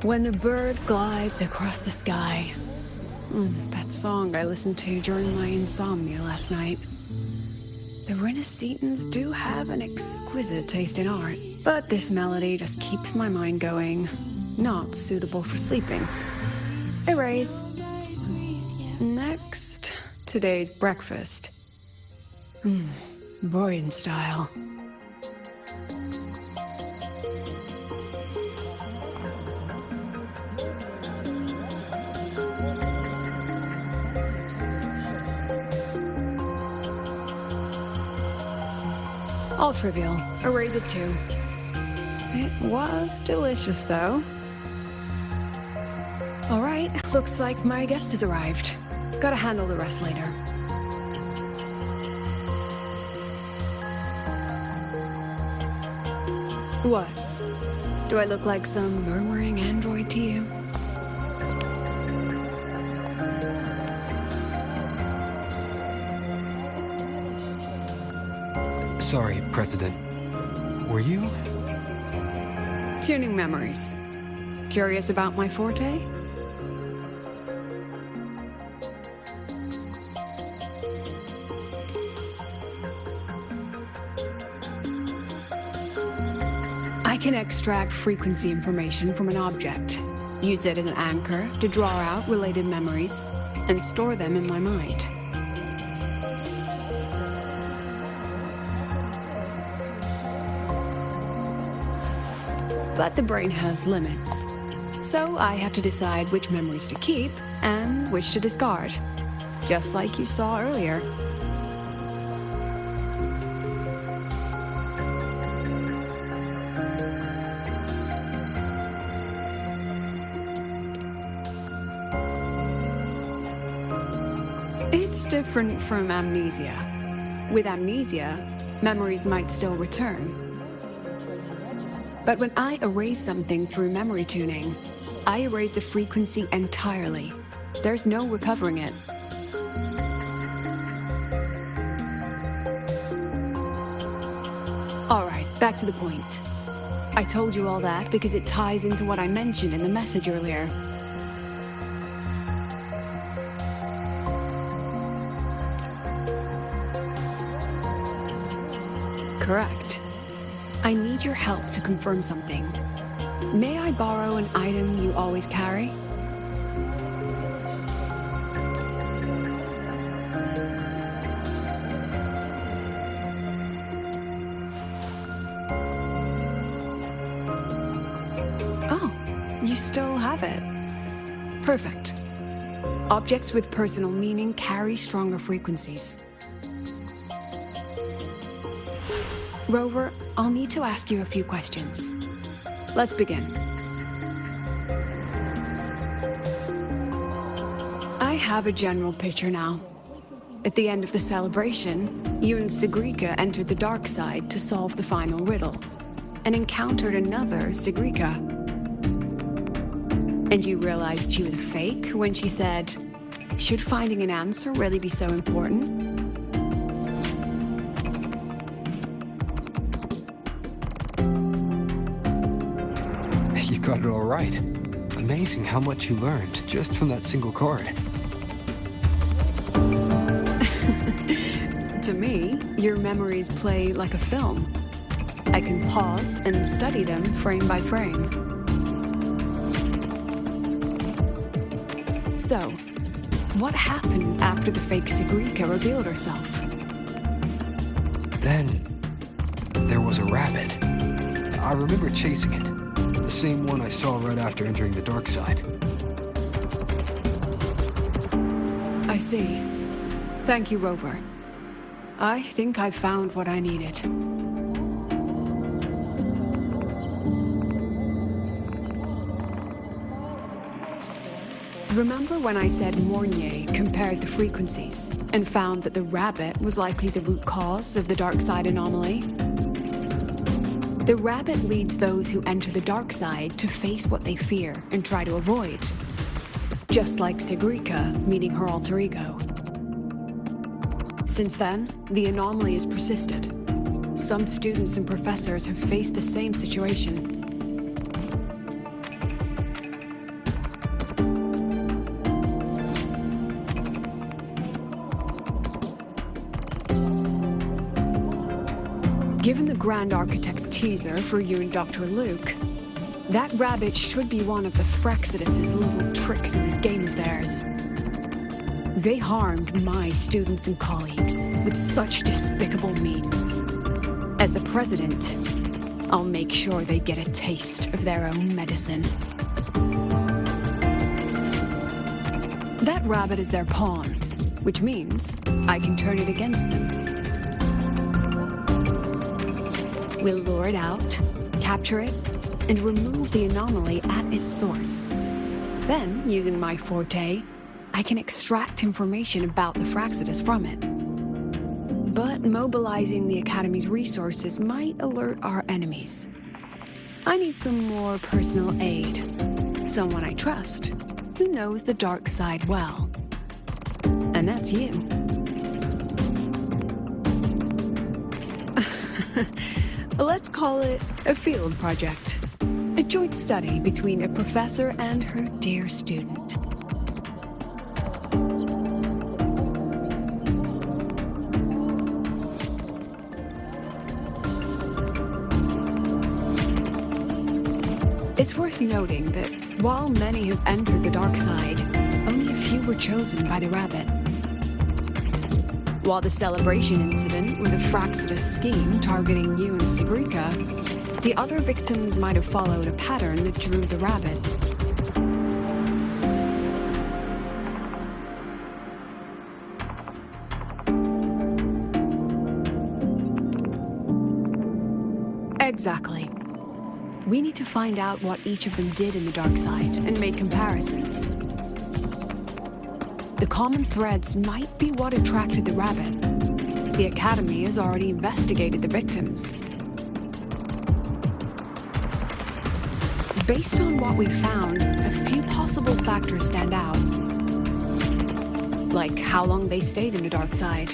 When the bird glides across the sky. That song I listened to during my insomnia last night. The Renaissance do have an exquisite taste in art, but this melody just keeps my mind going. Not suitable for sleeping. Erase. Next, today's breakfast. Boyan style. All trivial. Erase it too. It was delicious, though. All right, looks like my guest has arrived. Gotta handle the rest later. What? Do I look like some murmuring android to you? Sorry, President. Were you? Tuning memories. Curious about my forte? I can extract frequency information from an object, use it as an anchor to draw out related memories, and store them in my mind. But the brain has limits, so I have to decide which memories to keep and which to discard, just like you saw earlier. It's different from amnesia. With amnesia, memories might still return. But when I erase something through memory tuning, I erase the frequency entirely. There's no recovering it. All right, back to the point. I told you all that because it ties into what I mentioned in the message earlier. Correct. I need your help to confirm something. May I borrow an item you always carry? Oh, you still have it. Perfect. Objects with personal meaning carry stronger frequencies. Rover, I'll need to ask you a few questions. Let's begin. I have a general picture now. At the end of the celebration, you and CXIII entered the dark side to solve the final riddle, and encountered another CXIII. And you realized she was a fake when she said, "Should finding an answer really be so important?" You got it all right. Amazing how much you learned just from that single card. To me, your memories play like a film. I can pause and study them frame by frame. So, what happened after the fake CXIII revealed herself? Then, there was a rabbit. I remember chasing it. The same one I saw right after entering the dark side. I see. Thank you, Rover. I think I've found what I needed. Remember when I said Mornier compared the frequencies and found that the rabbit was likely the root cause of the dark side anomaly? The rabbit leads those who enter the dark side to face what they fear and try to avoid. Just like CXIII meeting her alter ego. Since then, the anomaly has persisted. Some students and professors have faced the same situation. Grand Architect's teaser for you and Dr. Luke, that rabbit should be one of the Frexidus' little tricks in this game of theirs. They harmed my students and colleagues with such despicable means. As the president, I'll make sure they get a taste of their own medicine. That rabbit is their pawn, which means I can turn it against them. We'll lure it out, capture it, and remove the anomaly at its source. Then, using my forte, I can extract information about the Frexidus from it. But mobilizing the Academy's resources might alert our enemies. I need some more personal aid. Someone I trust, who knows the dark side well. And that's you. Let's call it a field project. A joint study between a professor and her dear student. It's worth noting that while many have entered the dark side, only a few were chosen by the rabbit. While the celebration incident was a Frexidus scheme targeting you and Sigrika, the other victims might have followed a pattern that drew the rabbit. Exactly. We need to find out what each of them did in the dark side and make comparisons. The common threads might be what attracted the rabbit. The Academy has already investigated the victims. Based on what we found, a few possible factors stand out. Like how long they stayed in the dark side,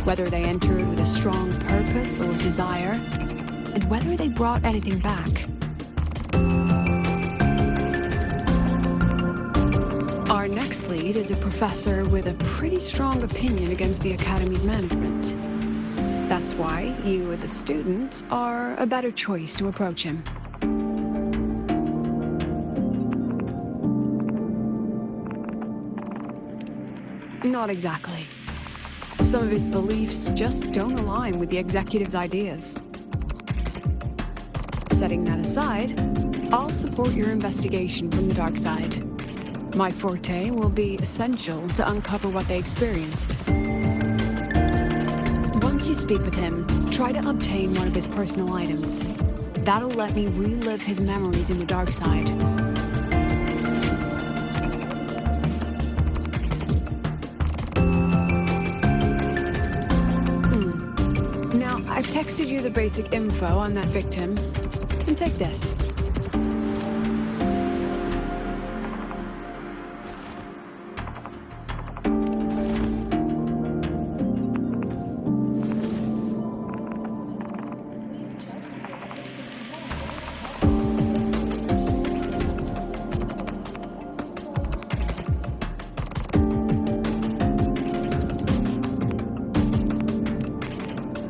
whether they entered with a strong purpose or desire, and whether they brought anything back. Our next lead is a professor with a pretty strong opinion against the Academy's management. That's why you, as a student, are a better choice to approach him. Not exactly. Some of his beliefs just don't align with the executive's ideas. Setting that aside, I'll support your investigation from the dark side. My forte will be essential to uncover what they experienced. Once you speak with him, try to obtain one of his personal items. That'll let me relive his memories in the dark side. Now, I've texted you the basic info on that victim. And take this.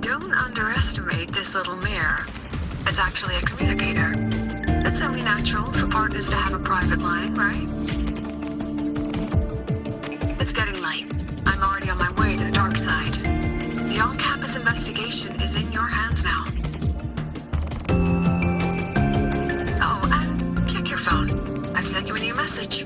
Don't underestimate this little mirror. It's actually a communicator. It's only natural for partners to have a private line, right? It's getting late. I'm already on my way to the dark side. The on-campus investigation is in your hands now. Oh, and check your phone. I've sent you a new message.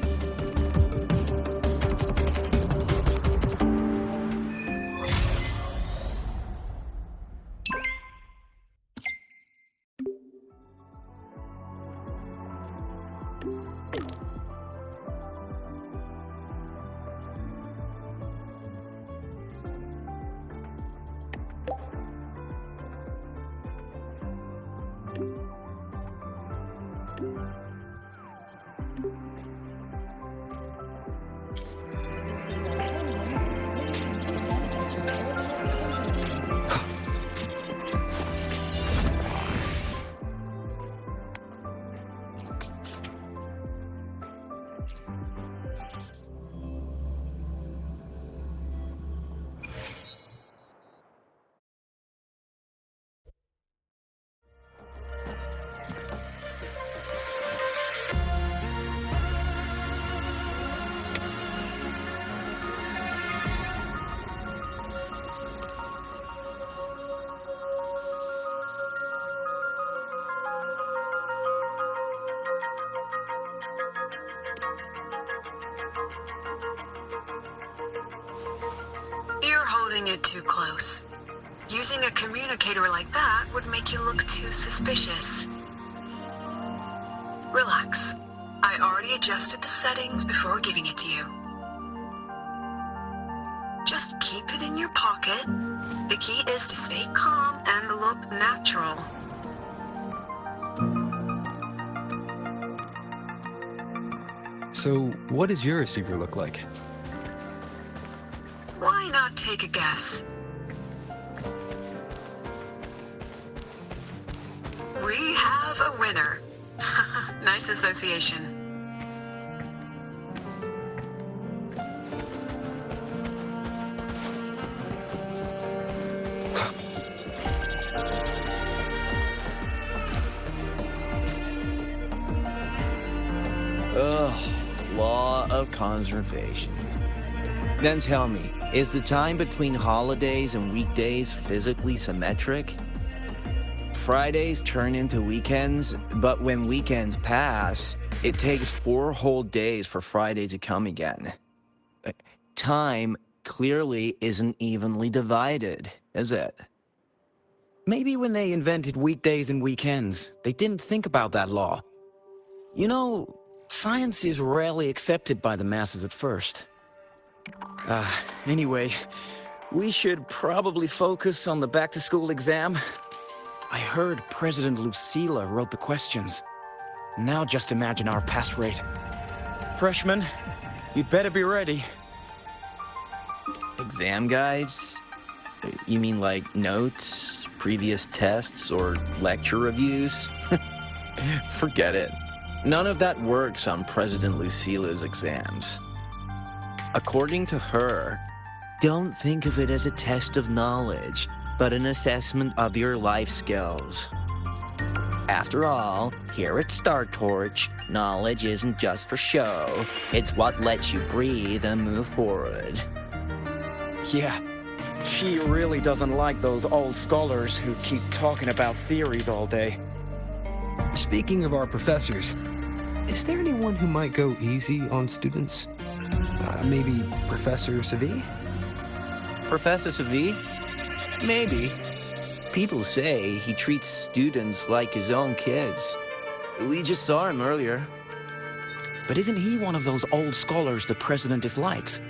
holding it too close. Using a communicator like that would make you look too suspicious. Relax. I already adjusted the settings before giving it to you. Just keep it in your pocket. The key is to stay calm and look natural. So, what does your receiver look like? Why not take a guess? We have a winner. Nice association. Ugh, law of conservation. Then tell me, is the time between holidays and weekdays physically symmetric? Fridays turn into weekends, but when weekends pass, it takes 4 whole days for Friday to come again. Time clearly isn't evenly divided, is it? Maybe when they invented weekdays and weekends, they didn't think about that law. You know, science is rarely accepted by the masses at first. Anyway, we should probably focus on the back-to-school exam. I heard President Lucila wrote the questions. Now just imagine our pass rate. Freshmen, you'd better be ready. Exam guides? You mean like notes, previous tests, or lecture reviews? Forget it. None of that works on President Lucila's exams. According to her, don't think of it as a test of knowledge, but an assessment of your life skills. After all, here at Star Torch, knowledge isn't just for show. It's what lets you breathe and move forward. Yeah, she really doesn't like those old scholars who keep talking about theories all day. Speaking of our professors, is there anyone who might go easy on students? Maybe Professor Sefue? Professor Sefue? Maybe. People say he treats students like his own kids. We just saw him earlier. But isn't he one of those old scholars the president dislikes?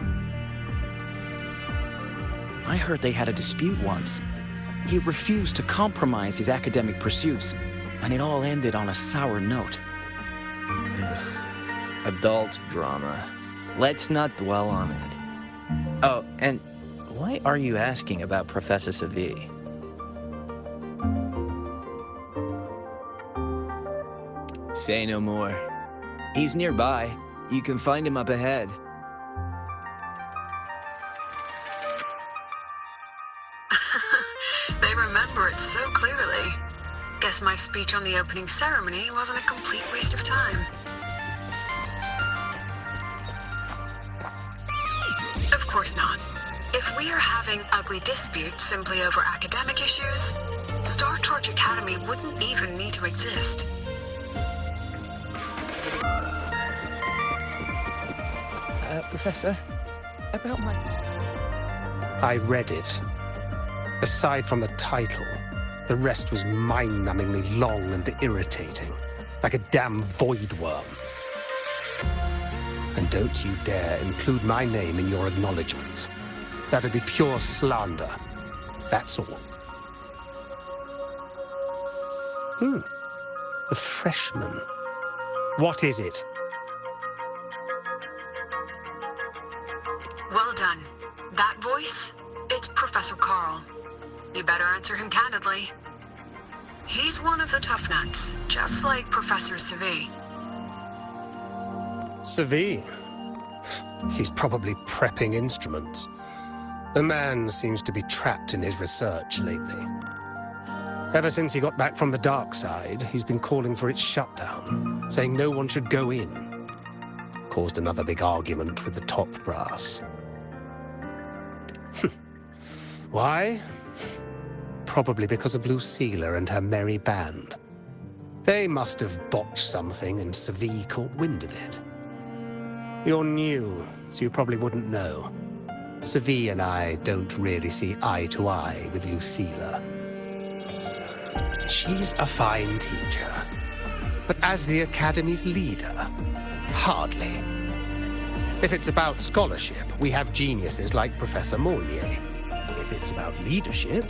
I heard they had a dispute once. He refused to compromise his academic pursuits, and it all ended on a sour note. Adult drama. Let's not dwell on it. Oh, and why are you asking about Professor Sefue? Say no more. He's nearby. You can find him up ahead. They remember it so clearly. Guess my speech on the opening ceremony wasn't a complete waste of time. Of course not. If we are having ugly disputes simply over academic issues, Star Torch Academy wouldn't even need to exist. Professor, about my... I read it. Aside from the title, the rest was mind-numbingly long and irritating, like a damn void worm. And don't you dare include my name in your acknowledgements. That'd be pure slander. That's all. The freshman. What is it? Well done. That voice? It's Professor Carl. You better answer him candidly. He's one of the tough nuts, just like Professor Sefue. Sefue? He's probably prepping instruments. The man seems to be trapped in his research lately. Ever since he got back from the dark side, he's been calling for its shutdown, saying no one should go in. Caused another big argument with the top brass. Why? Probably because of Lucila and her merry band. They must have botched something and Sefue caught wind of it. You're new, so you probably wouldn't know. Sefue and I don't really see eye to eye with Lucilla. She's a fine teacher, but as the Academy's leader, hardly. If it's about scholarship, we have geniuses like Professor Mornier. If it's about leadership,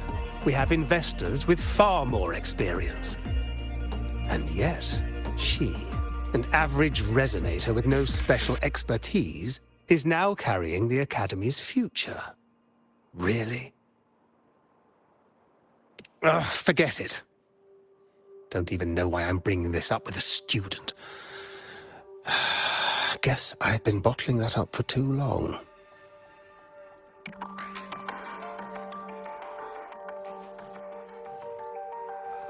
we have investors with far more experience. And yet, she, an average resonator with no special expertise, is now carrying the Academy's future. Really? Ugh, forget it. Don't even know why I'm bringing this up with a student. Guess I've been bottling that up for too long.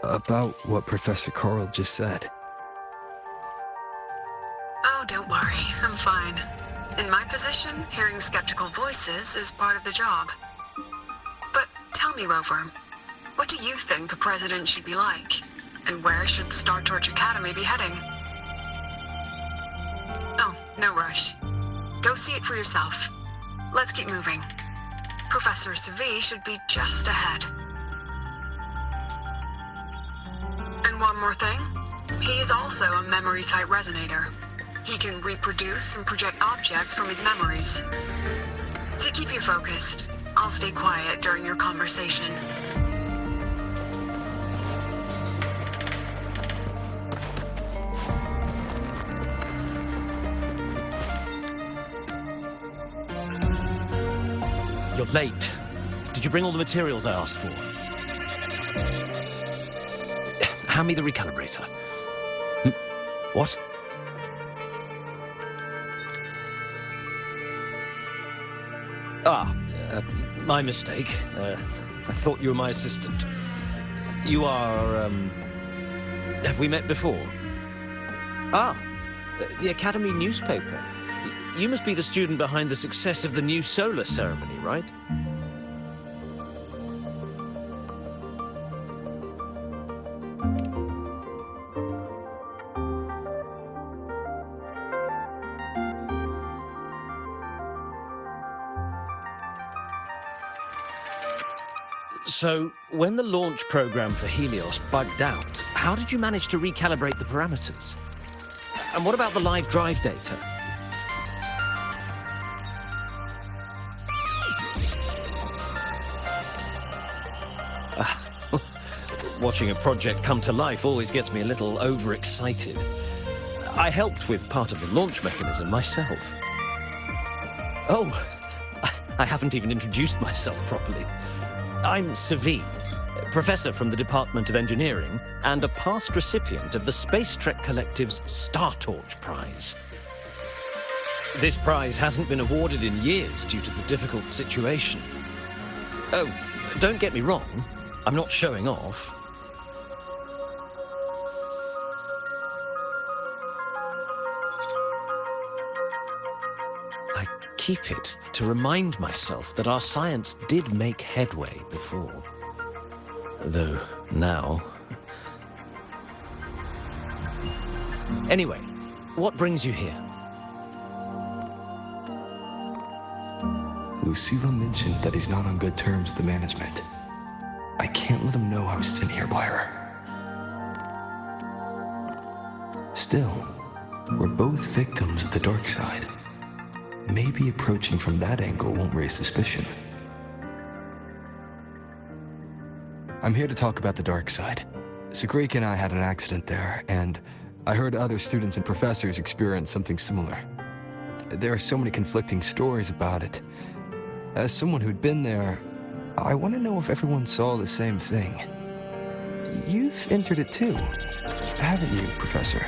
About what Professor Carl just said. Oh, don't worry. I'm fine. In my position, hearing skeptical voices is part of the job. But tell me, Rover, what do you think a president should be like? And where should Star Torch Academy be heading? Oh, no rush. Go see it for yourself. Let's keep moving. Professor Sefue should be just ahead. And one more thing. He's also a memory-type resonator. He can reproduce and project objects from his memories. To keep you focused, I'll stay quiet during your conversation. You're late. Did you bring all the materials I asked for? Hand me the recalibrator. What? My mistake. I thought you were my assistant. You are, have we met before? The Academy newspaper. You must be the student behind the success of the new solar ceremony, right? So, when the launch program for Helios bugged out, how did you manage to recalibrate the parameters? And what about the live drive data? Watching a project come to life always gets me a little overexcited. I helped with part of the launch mechanism myself. Oh, I haven't even introduced myself properly. I'm Sefue, professor from the Department of Engineering and a past recipient of the Space Trek Collective's Star Torch Prize. This prize hasn't been awarded in years due to the difficult situation. Oh, don't get me wrong, I'm not showing off. I keep it to remind myself that our science did make headway before. Though now... Anyway, what brings you here? Lucilla mentioned that he's not on good terms with the management. I can't let him know I was sent here by her. Still, we're both victims of the dark side. Maybe approaching from that angle won't raise suspicion. I'm here to talk about the dark side. CXIII and I had an accident there, and I heard other students and professors experience something similar. There are so many conflicting stories about it. As someone who'd been there, I want to know if everyone saw the same thing. You've entered it too, haven't you, Professor?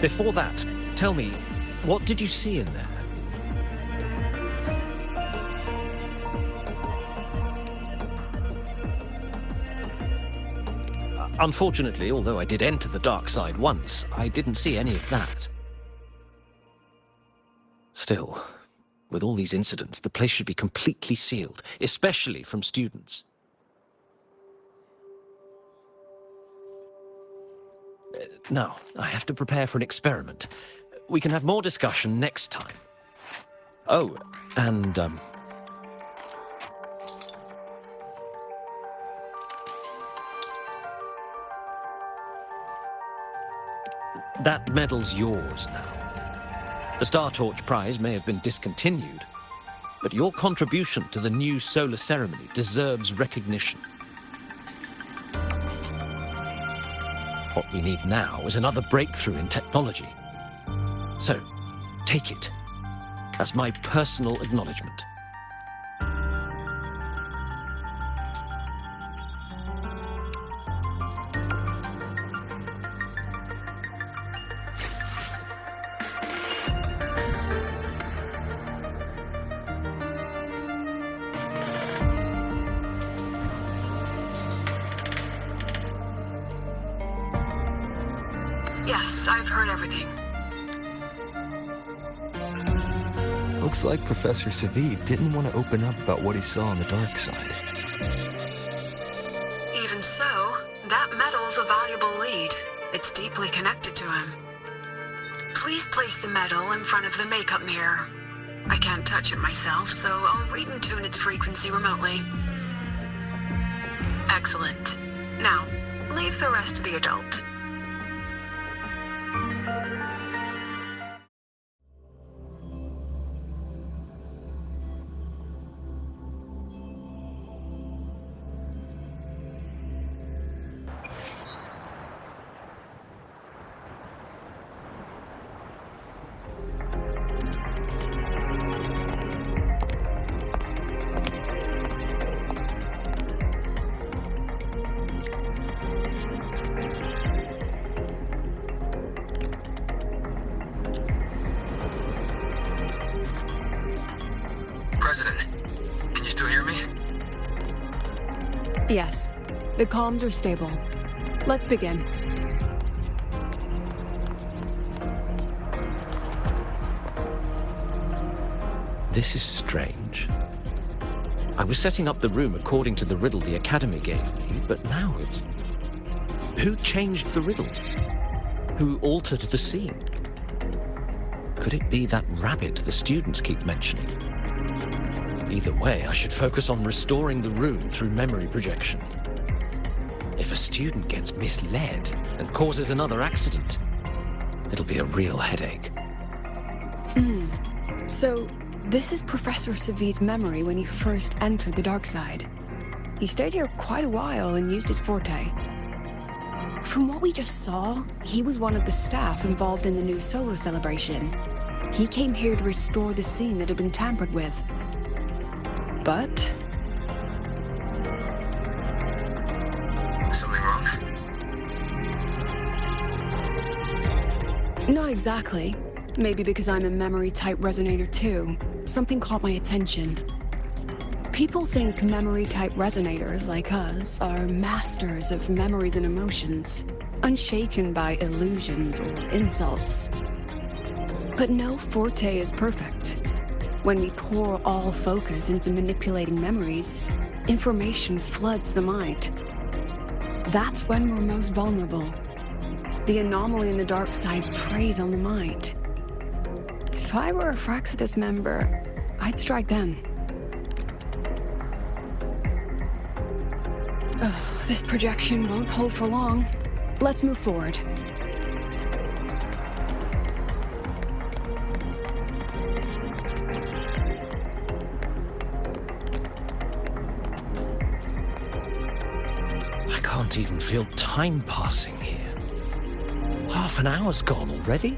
Before that, tell me, what did you see in there? Unfortunately, although I did enter the dark side once, I didn't see any of that. Still, with all these incidents, the place should be completely sealed, especially from students. Now, I have to prepare for an experiment. we can have more discussion next time. Oh, and, that medal's yours now. The Star Torch Prize may have been discontinued, but your contribution to the new solar ceremony deserves recognition. What we need now is another breakthrough in technology. So, take it as my personal acknowledgement. Yes, I've heard everything. Looks like Professor Sefue didn't want to open up about what he saw on the dark side. Even so, that medal's a valuable lead. It's deeply connected to him. Please place the medal in front of the makeup mirror. I can't touch it myself, so I'll read and tune its frequency remotely. Excellent. Now, leave the rest to the adult. President, can you still hear me? Yes, the comms are stable. Let's begin. This is strange. I was setting up the room according to the riddle the Academy gave me, but now it's... Who changed the riddle? Who altered the scene? Could it be that rabbit the students keep mentioning? Either way, I should focus on restoring the room through memory projection. If a student gets misled and causes another accident, it'll be a real headache. So, this is Professor Sefue's memory when he first entered the dark side. He stayed here quite a while and used his forte. From what we just saw, he was one of the staff involved in the new solar celebration. He came here to restore the scene that had been tampered with. But... Something wrong? not exactly. Maybe because I'm a memory-type resonator too. Something caught my attention. People think memory-type resonators like us are masters of memories and emotions, unshaken by illusions or insults. But no forte is perfect. When we pour all focus into manipulating memories, information floods the mind. That's when we're most vulnerable. The anomaly in the dark side preys on the mind. If I were a Fraxidus member, I'd strike then. This projection won't hold for long. Let's move forward. I can't even feel time passing here. Half an hour's gone already?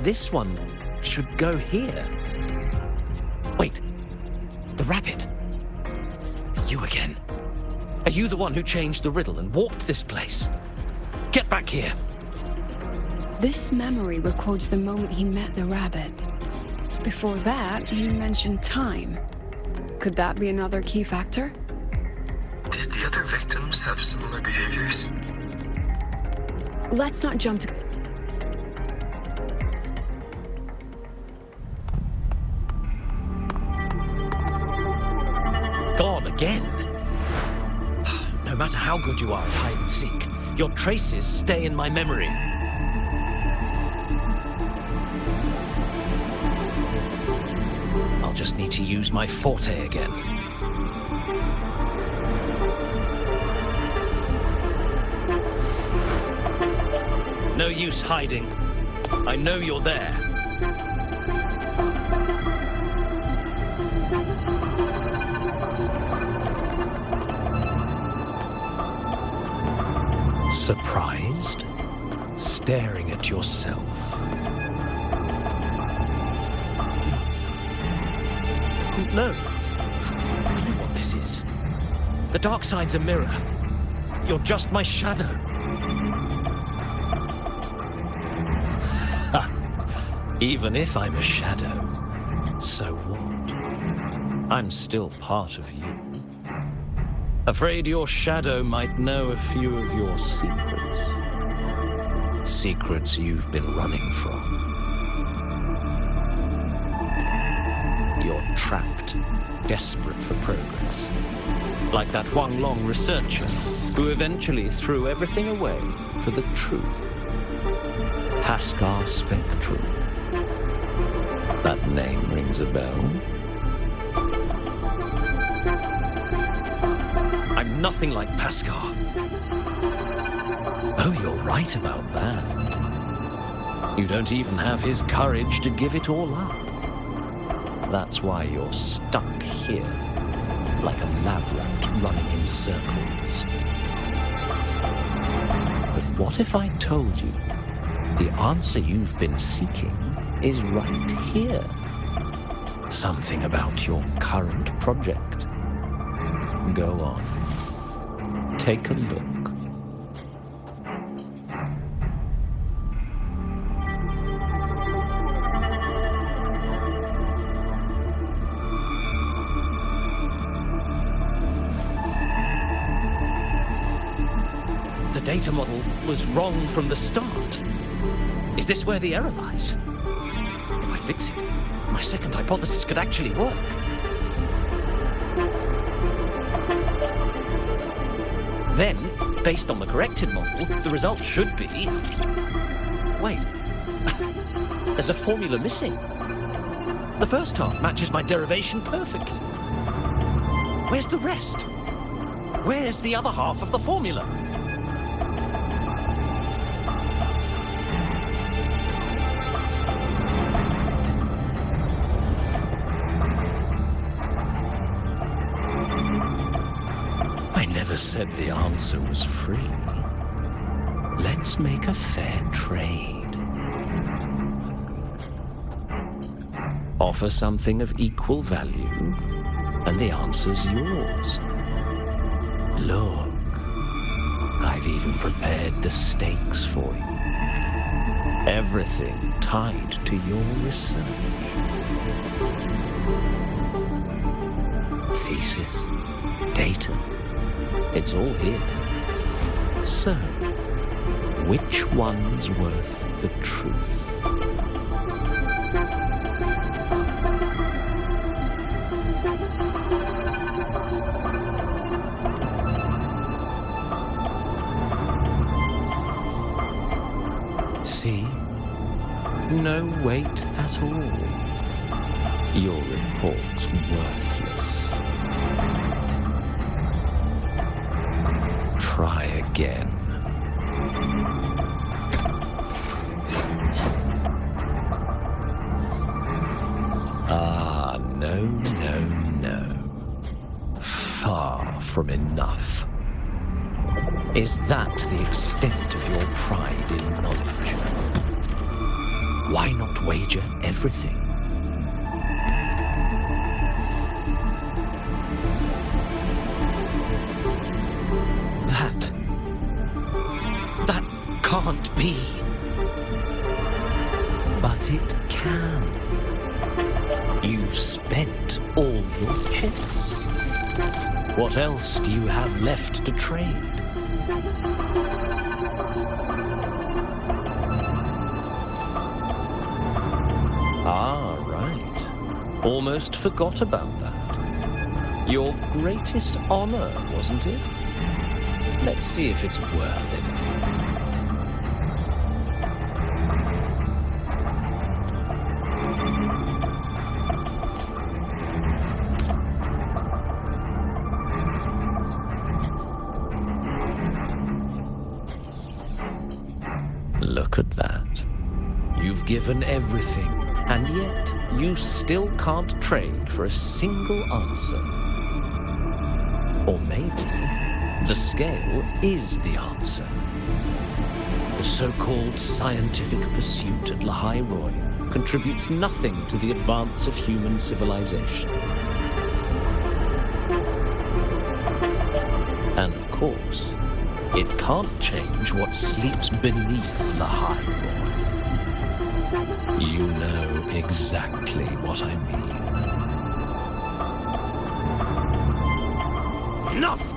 This one should go here. Wait, the rabbit. You again. Are you the one who changed the riddle and warped this place? Get back here. This memory records the moment he met the rabbit. Before that, he mentioned time. Could that be another key factor? Did the other victims have similar behaviors? Let's not jump to... Gone again. No matter how good you are at hide and seek, your traces stay in my memory. just need to use my forte again. No use hiding. I know you're there. Surprised? Staring at yourself. No. I know what this is. The dark side's a mirror. You're just my shadow. Ha! Even if I'm a shadow, so what? I'm still part of you. Afraid your shadow might know a few of your secrets. Secrets you've been running from. You're trapped, desperate for progress. Like that Huanglong researcher who eventually threw everything away for the truth. Haskar Spectrum. That name rings a bell. I'm nothing like Paskar. Oh, you're right about that. You don't even have his courage to give it all up. That's why you're stuck here, like a lab rat running in circles. But what if I told you the answer you've been seeking is right here? Something about your current project. Go on. Take a look. The data model was wrong from the start. Is this where the error lies? If I fix it, my second hypothesis could actually work. Then, based on the corrected model, the result should be... Wait. There's a formula missing. The first half matches my derivation perfectly. Where's the rest? Where's the other half of the formula? Said the answer was free. Let's make a fair trade. Offer something of equal value, and the answer's yours. Look, I've even prepared the stakes for you. Everything tied to your research. Thesis, data. It's all here. So, which one's worth the truth? See? No weight at all. Your report's worthless. Try again. Ah, no, no, no. Far from enough. Is that the extent of your pride in knowledge? Why not wager everything? That can't be. But it can. You've spent all your chips. What else do you have left to trade? Ah, right. Almost forgot about that. Your greatest honor, wasn't it? Let's see if it's worth anything. Look at that. You've given everything, and yet you still can't trade for a single answer. Or maybe the scale is the answer. The so-called scientific pursuit at Lahair-Roi contributes nothing to the advance of human civilization. And of course, it can't change what sleeps beneath Lahair-Roi. You know exactly what I mean. Enough!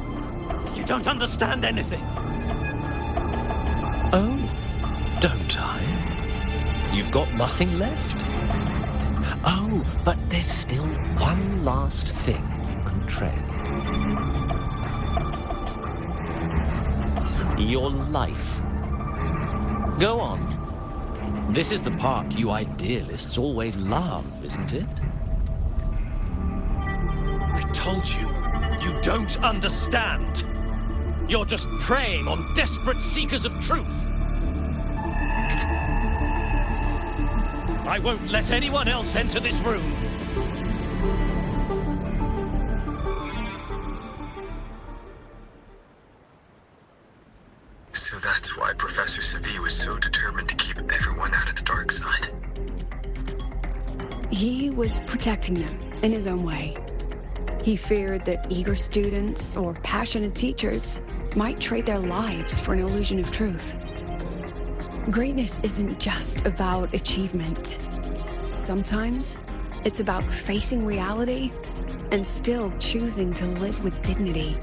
You don't understand anything. Oh, don't I? You've got nothing left? Oh, but there's still one last thing you can trade. Your life. Go on. This is the part you idealists always love, isn't it? I told you, you don't understand. You're just preying on desperate seekers of truth. I won't let anyone else enter this room. So that's why Professor Sefue was so determined to keep everyone out of the dark side. He was protecting them in his own way. He feared that eager students or passionate teachers might trade their lives for an illusion of truth. Greatness isn't just about achievement. Sometimes it's about facing reality and still choosing to live with dignity.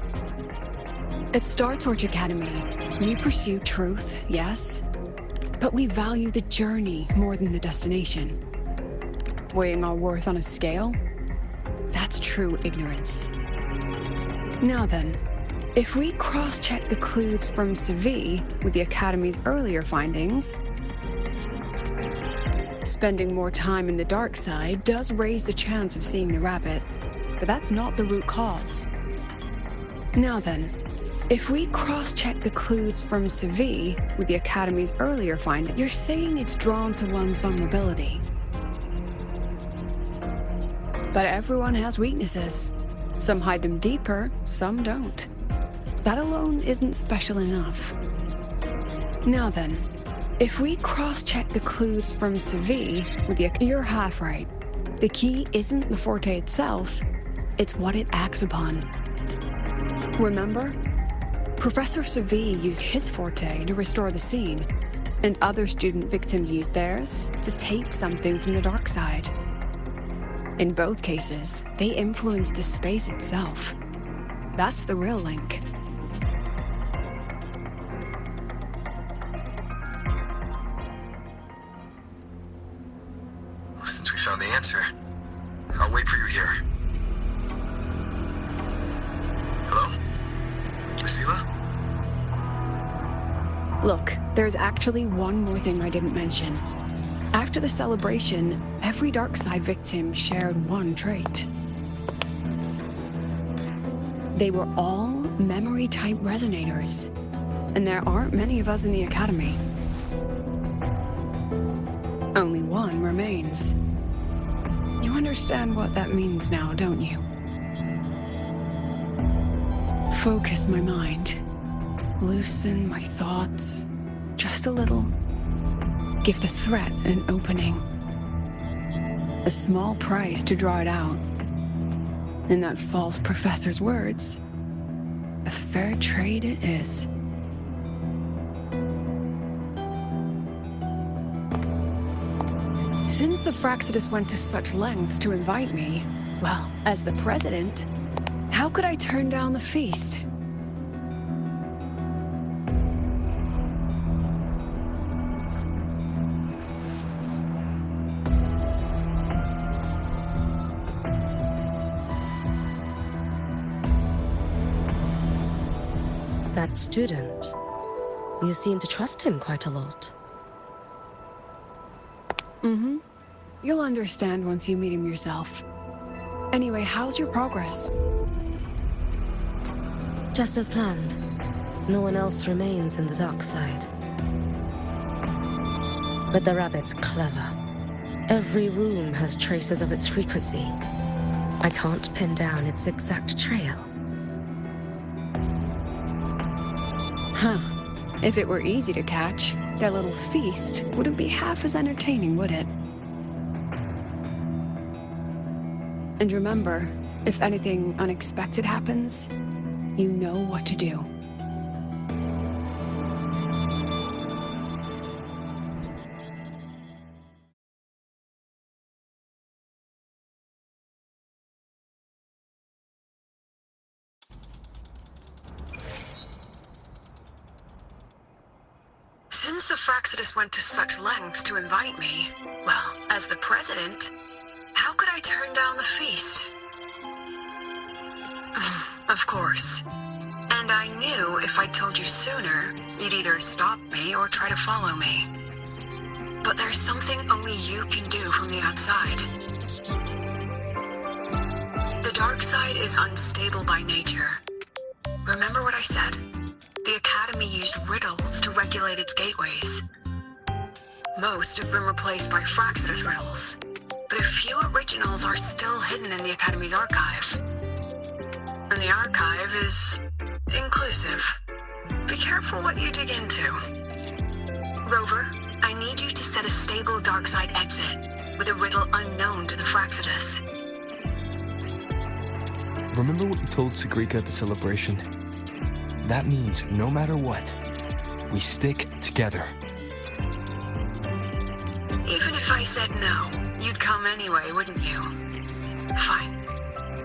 At Star Torch Academy, we pursue truth, yes, but we value the journey more than the destination. Weighing our worth on a scale? That's true ignorance. Now then, if we cross-check the clues from Sefue with the Academy's earlier findings, spending more time in the dark side does raise the chance of seeing the rabbit, but that's not the root cause. Now then, if we cross-check the clues from Sefue with the Academy's earlier findings, you're saying it's drawn to one's vulnerability. But everyone has weaknesses. Some hide them deeper, some don't. That alone isn't special enough. Now then, if we cross-check the clues from Sefue with the... You're half right. The key isn't the forte itself, it's what it acts upon. Remember? Professor Sefue used his forte to restore the scene, and other student victims used theirs to take something from the dark side. In both cases, they influenced the space itself. That's the real link. Well, since we found the answer, I'll wait for you here. Hello? Lucila? Look, there's actually one more thing I didn't mention. After the celebration, every dark side victim shared one trait. They were all memory-type resonators, and there aren't many of us in the Academy. Only one remains. You understand what that means now, don't you? Focus my mind. Loosen my thoughts. Just a little. Give the threat an opening. A small price to draw it out. In that false professor's words, a fair trade it is. Since the Fraxidus went to such lengths to invite me, well, as the president, how could I turn down the feast? That student, you seem to trust him quite a lot. Mm-hmm. You'll understand once you meet him yourself. Anyway, how's your progress? Just as planned. No one else remains in the dark side. But the rabbit's clever. Every room has traces of its frequency. I can't pin down its exact trail. Huh. If it were easy to catch, their little feast wouldn't be half as entertaining, would it? And remember, if anything unexpected happens, you know what to do. Since the Fraxidus went to such lengths to invite me, well, as the president, how could I turn down the feast? Of course. And I knew if I told you sooner, you'd either stop me or try to follow me. But there's something only you can do from the outside. The dark side is unstable by nature. Remember what I said? The Academy used riddles to regulate its gateways. Most have been replaced by Fraxidus riddles, but a few originals are still hidden in the Academy's archive. And the archive is inclusive. Be careful what you dig into. Rover, I need you to set a stable dark side exit with a riddle unknown to the Fraxidus. Remember what you told Sagrika at the celebration? That means no matter what, we stick together. Even if I said no, you'd come anyway, wouldn't you? Fine.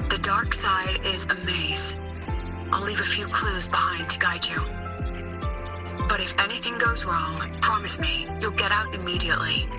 The dark side is a maze. I'll leave a few clues behind to guide you. But if anything goes wrong, promise me you'll get out immediately.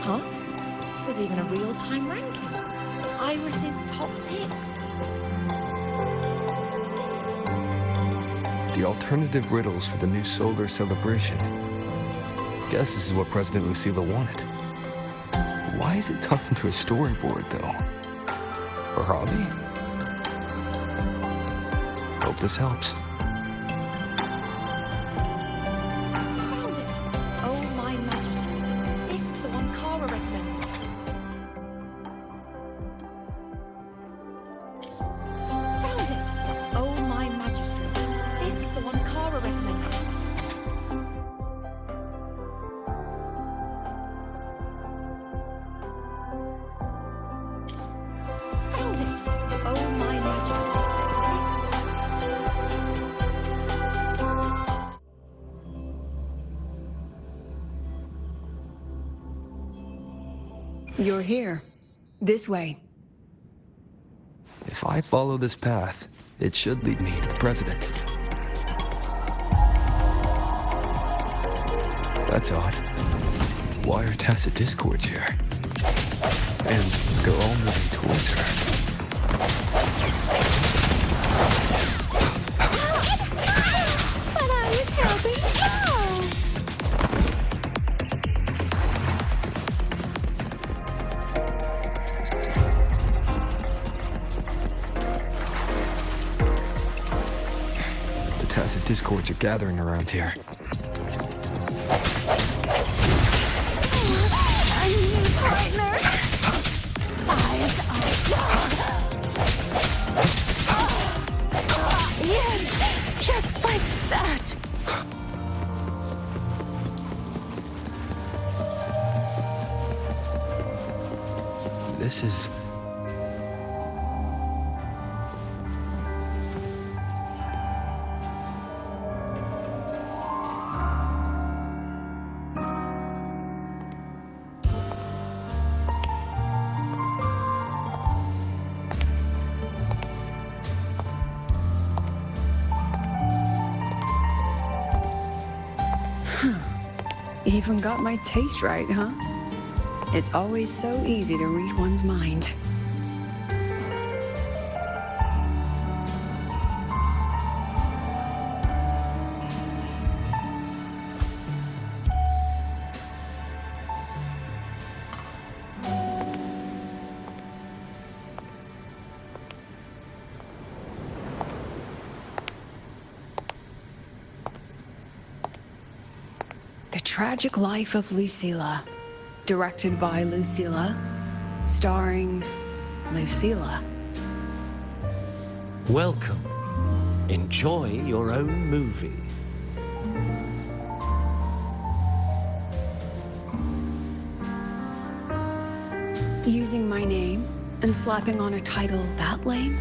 Huh? There's even a real-time ranking. Iris's top picks. The alternative riddles for the new solar celebration. Guess this is what President Lucila wanted. Why is it tucked into a storyboard, though? Her hobby? Hope this helps. Found it! Oh, my magistrate. This is the one Kara recommended. Found it! Oh, my magistrate. This is the one Kara recommended. Found it! Oh, my magistrate. This is You're here. This way. If I follow this path, it should lead me to the president. That's odd. Why are tacit discords here? And they're all moving towards her. But I was helping realize that discords are gathering around here. A new partner. Eyes on. Yes, just like that. This is... Even got my taste right, huh? It's always so easy to read one's mind. The Tragic Life of Lucilla. Directed by Lucilla. Starring Lucilla. Welcome. Enjoy your own movie. Using my name and slapping on a title that lame?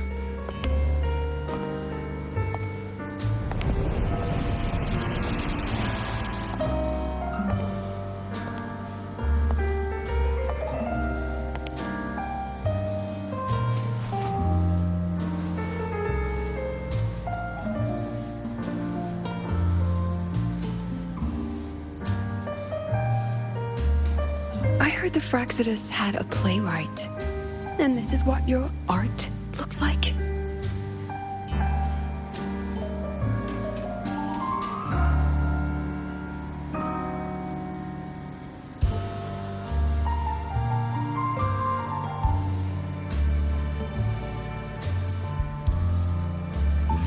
I heard the Fraxidus had a playwright. And this is what your art looks like?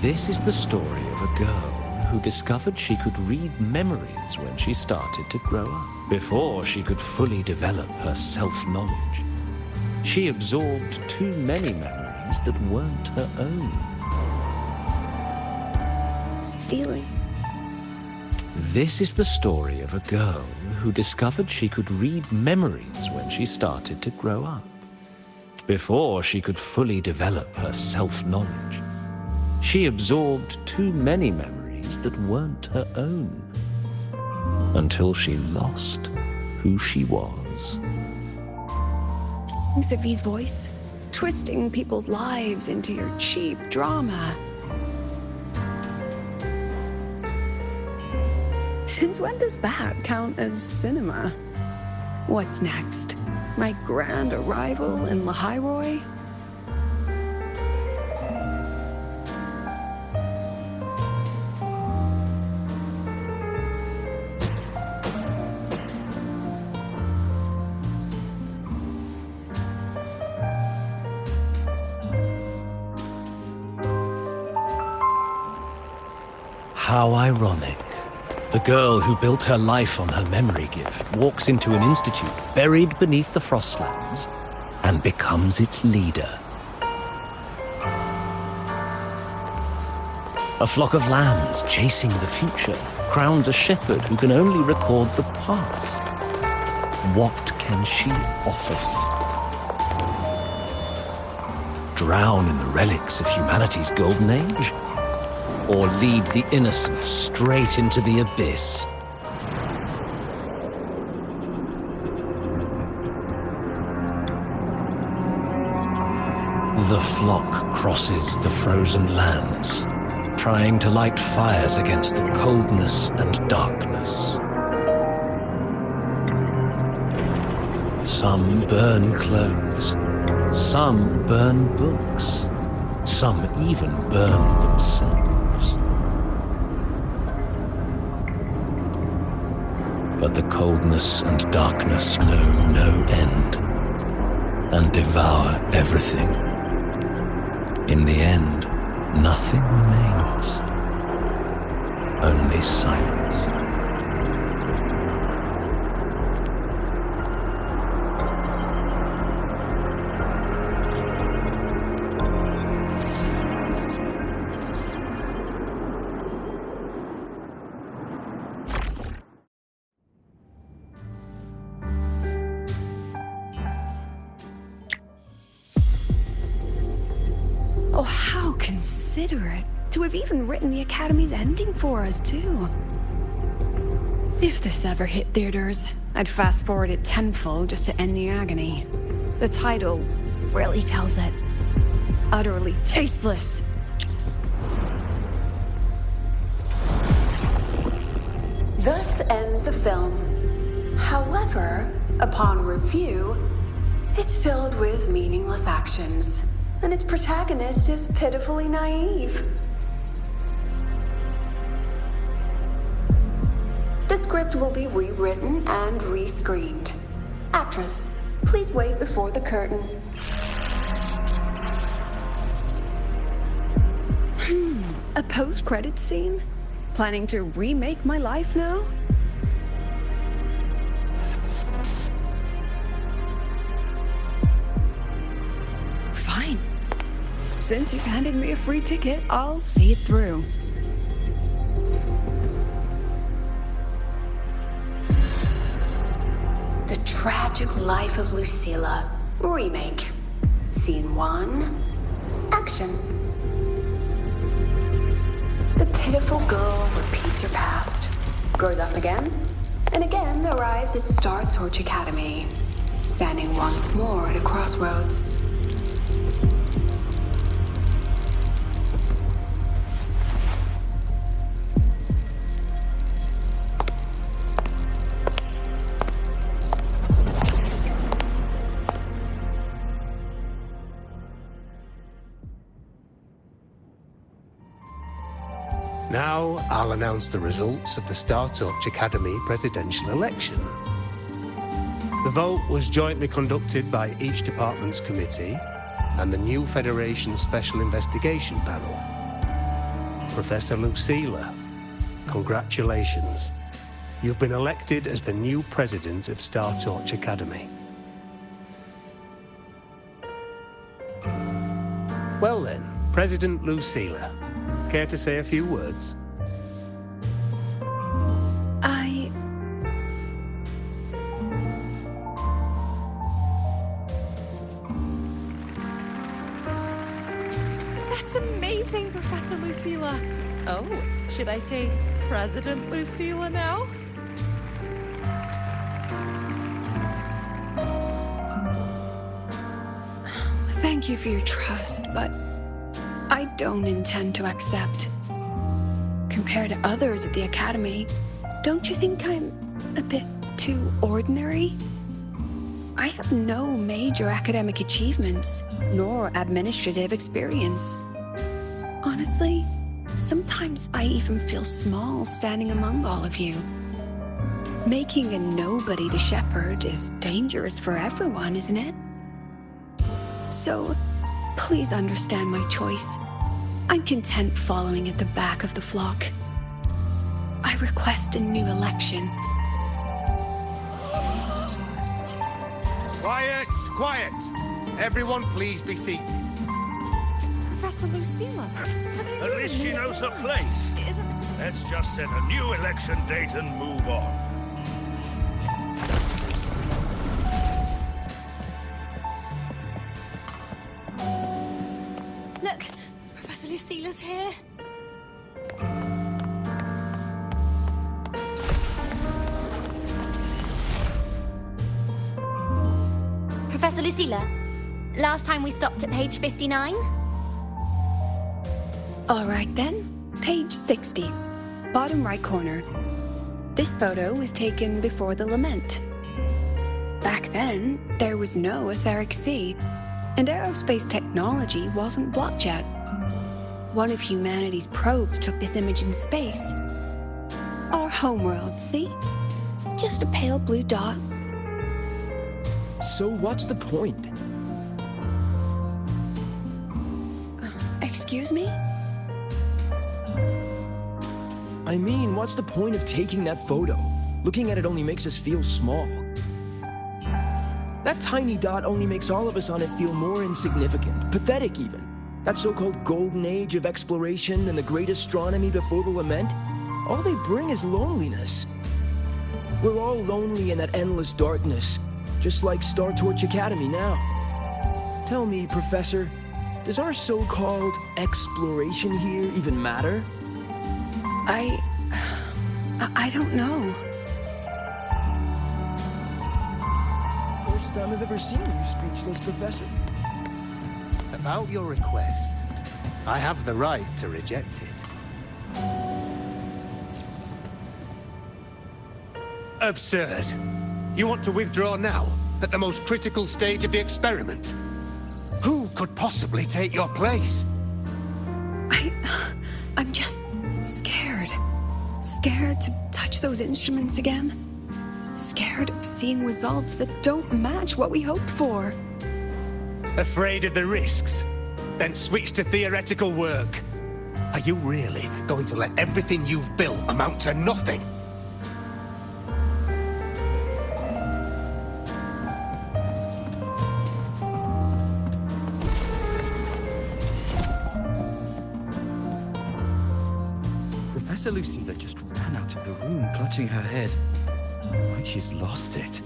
This is the story of a girl who discovered she could read memories when she started to grow up. Before she could fully develop her self-knowledge, she absorbed too many memories that weren't her own. Stealing. This is the story of a girl who discovered she could read memories when she started to grow up. Before she could fully develop her self-knowledge, she absorbed too many memories that weren't her own, until she lost who she was. Sefue's voice, twisting people's lives into your cheap drama. Since when does that count as cinema? What's next? My grand arrival in Lahair-Roi? How ironic. The girl who built her life on her memory gift walks into an institute buried beneath the Frostlands and becomes its leader. A flock of lambs chasing the future crowns a shepherd who can only record the past. What can she offer them? Drown in the relics of humanity's golden age? Or lead the innocent straight into the abyss? The flock crosses the frozen lands, trying to light fires against the coldness and darkness. Some burn clothes, some burn books, some even burn themselves. But the coldness and darkness know no end, and devour everything. In the end, nothing remains. only silence. Oh, how considerate to have even written the Academy's ending for us, too. If this ever hit theaters, I'd fast forward it tenfold just to end the agony. The title really tells it. Utterly tasteless. Thus ends the film. However, upon review, it's filled with meaningless actions, and its protagonist is pitifully naive. The script will be rewritten and rescreened. Actress, please wait before the curtain. A post-credit scene? Planning to remake my life now? Fine. Since you've handed me a free ticket, I'll see it through. The Tragic Life of Lucilla. Remake. Scene 1. Action. The pitiful girl repeats her past, grows up again, and again arrives at Star Torch Academy, standing once more at a crossroads. Now, I'll announce the results of the Star Torch Academy presidential election. The vote was jointly conducted by each department's committee and the new Federation Special Investigation Panel. Professor Lucilla, congratulations. You've been elected as the new president of Star Torch Academy. Well then, President Lucilla, care to say a few words? That's amazing, Professor Lucilla. Oh, should I say President Lucilla now? Thank you for your trust, but I don't intend to accept. Compared to others at the Academy, don't you think I'm a bit too ordinary? I have no major academic achievements, nor administrative experience. Honestly, sometimes I even feel small standing among all of you. Making a nobody the shepherd is dangerous for everyone, isn't it? So, please understand my choice. I'm content following at the back of the flock. I request a new election. Quiet! Quiet! Everyone please be seated. Professor Lucilla. At least she knows her place. Let's just set a new election date and move on. Look, Professor Lucilla's here. Professor Lucilla, last time we stopped at page 59? All right then, page 60, bottom right corner. This photo was taken before the lament. Back then, there was no etheric sea, and aerospace technology wasn't blocked yet. One of humanity's probes took this image in space. Our homeworld, see? Just a pale blue dot. So what's the point? Excuse me? I mean, what's the point of taking that photo? Looking at it only makes us feel small. That tiny dot only makes all of us on it feel more insignificant, pathetic even. That so-called golden age of exploration and the great astronomy before the lament, all they bring is loneliness. We're all lonely in that endless darkness, just like Star Torch Academy now. Tell me, Professor, does our so-called exploration here even matter? I don't know. First time I've ever seen you speechless, Professor. About your request, I have the right to reject it. Absurd. You want to withdraw now, at the most critical stage of the experiment? Who could possibly take your place? I'm just scared. Scared to touch those instruments again. Scared of seeing results that don't match what we hoped for. Afraid of the risks? Then switch to theoretical work. Are you really going to let everything you've built amount to nothing? Professor Lucilla just ran out of the room, clutching her head. Like she's lost it.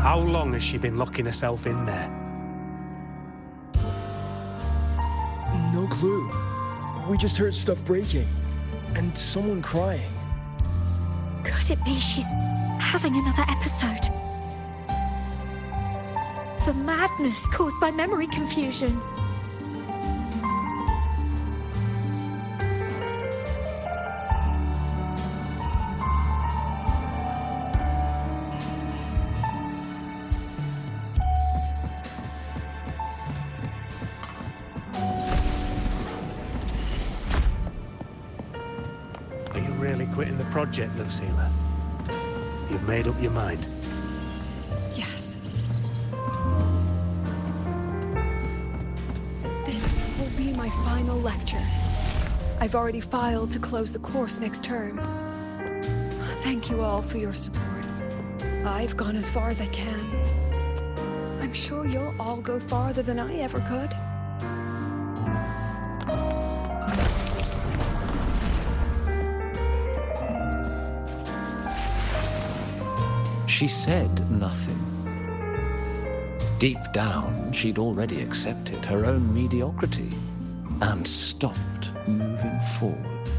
How long has she been locking herself in there? No clue. We just heard stuff breaking, and someone crying. Could it be she's having another episode? The madness caused by memory confusion. Are you really quitting the project, Lucilla? You've made up your mind? Yes. This will be my final lecture. I've already filed to close the course next term. Thank you all for your support. I've gone as far as I can. I'm sure you'll all go farther than I ever could. She said nothing. Deep down, she'd already accepted her own mediocrity and stopped moving forward.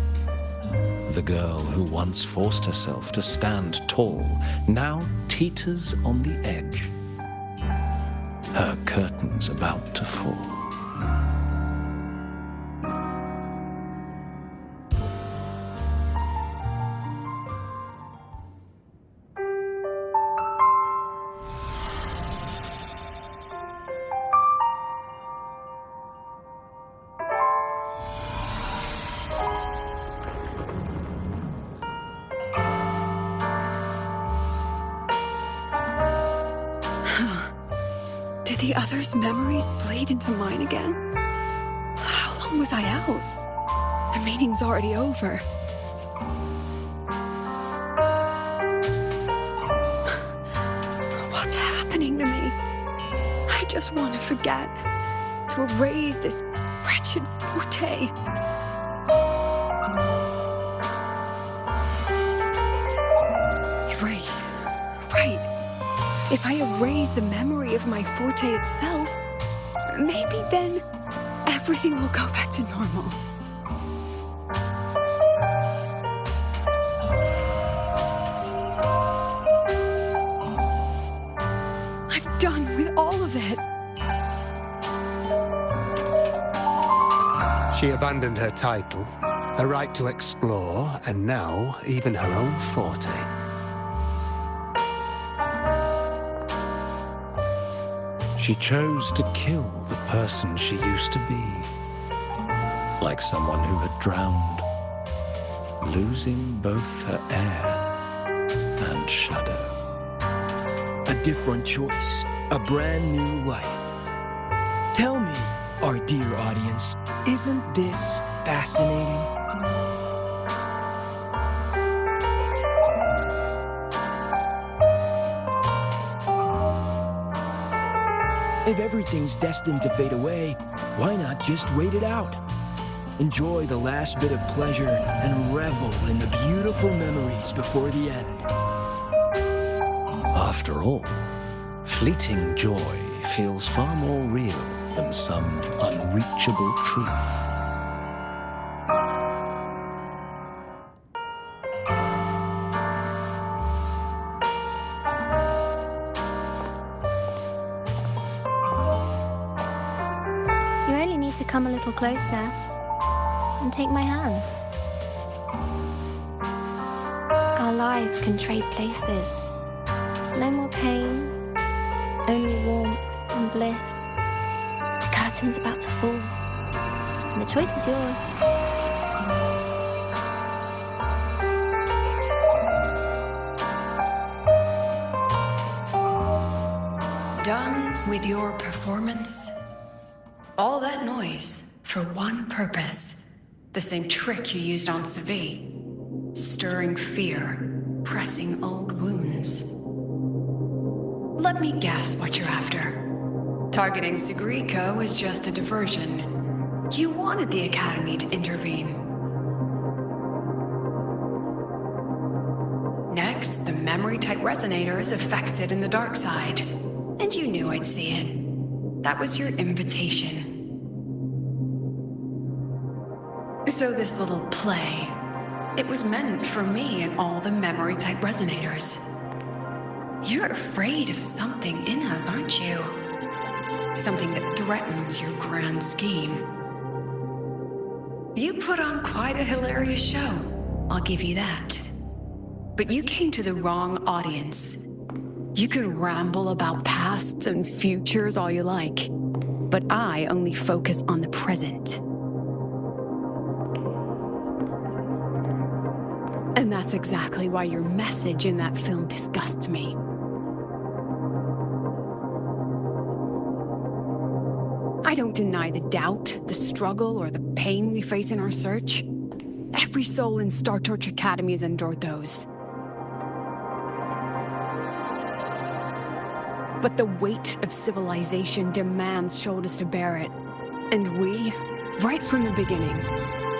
The girl who once forced herself to stand tall now teeters on the edge. Her curtain's about to fall. Did the others' memories bleed into mine again? How long was I out? The meeting's already over. What's happening to me? I just want to forget. To erase this wretched forte. Erase. Right. If I erase the memory of my forte itself, maybe then everything will go back to normal. I'm done with all of it. She abandoned her title, her right to explore, and now even her own forte. She chose to kill the person she used to be, like someone who had drowned, losing both her air and shadow. A different choice. A brand new life. Tell me, our dear audience, isn't this fascinating? If everything's destined to fade away, why not just wait it out? Enjoy the last bit of pleasure and revel in the beautiful memories before the end. After all, fleeting joy feels far more real than some unreachable truth. You only need to come a little closer and take my hand. Our lives can trade places. No more pain, only warmth and bliss. The curtain's about to fall, and the choice is yours. Done with your performance? All that noise for one purpose. The same trick you used on Sefue. Stirring fear, pressing old wounds. Let me guess what you're after. Targeting CXIII was just a diversion. You wanted the Academy to intervene. Next, the memory-type resonator is affected in the dark side. And you knew I'd see it. That was your invitation. So this little play, it was meant for me and all the memory-type resonators. You're afraid of something in us, aren't you? Something that threatens your grand scheme. You put on quite a hilarious show, I'll give you that. But you came to the wrong audience. You can ramble about pasts and futures all you like, but I only focus on the present. And that's exactly why your message in that film disgusts me. I don't deny the doubt, the struggle, or the pain we face in our search. Every soul in Star Torch Academy has endured those. But the weight of civilization demands shoulders to bear it. And we, right from the beginning,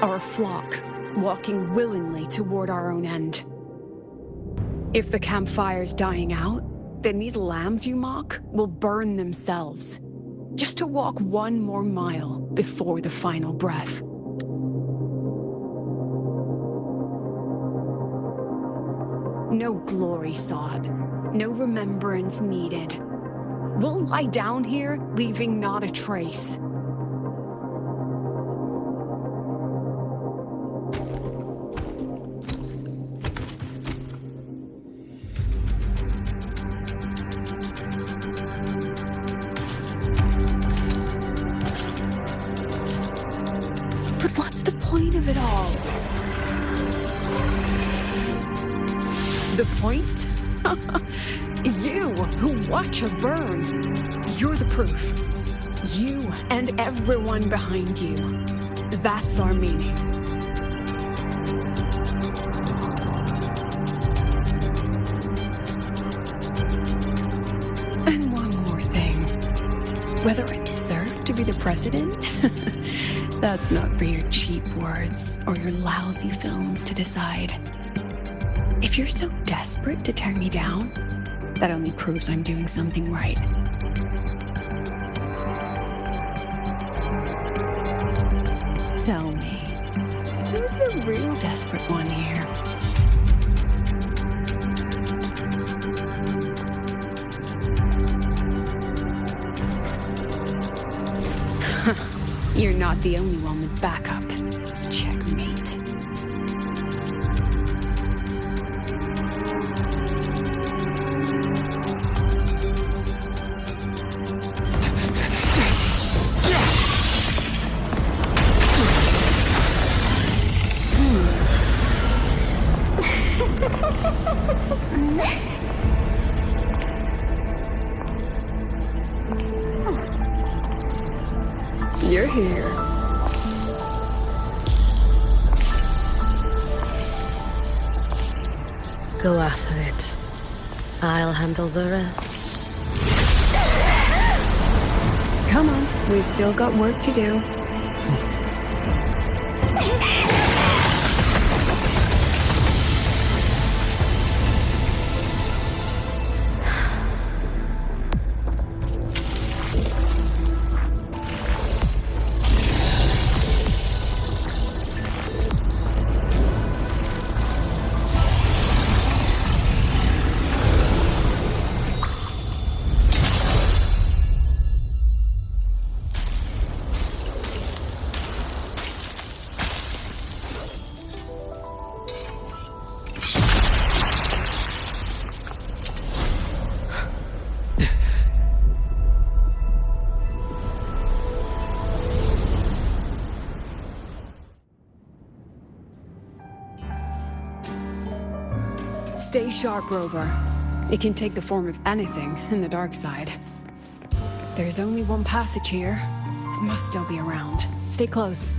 are a flock, walking willingly toward our own end. If the campfire's dying out, then these lambs you mock will burn themselves, just to walk one more mile before the final breath. No glory sought, no remembrance needed. We'll lie down here, leaving not a trace. But what's the point of it all? The point? You, who watch us burn. You're the proof. You and everyone behind you. That's our meaning. And one more thing. Whether I deserve to be the president? That's not for your cheap words or your lousy films to decide. If you're so desperate to tear me down, that only proves I'm doing something right. Tell me, who's the real desperate one here? You're not the only one with backup. Checkmate. You're here. Go after it. I'll handle the rest. Come on, we've still got work to do. Stay sharp, Rover. It can take the form of anything in the dark side. There's only one passage here. It must still be around. Stay close.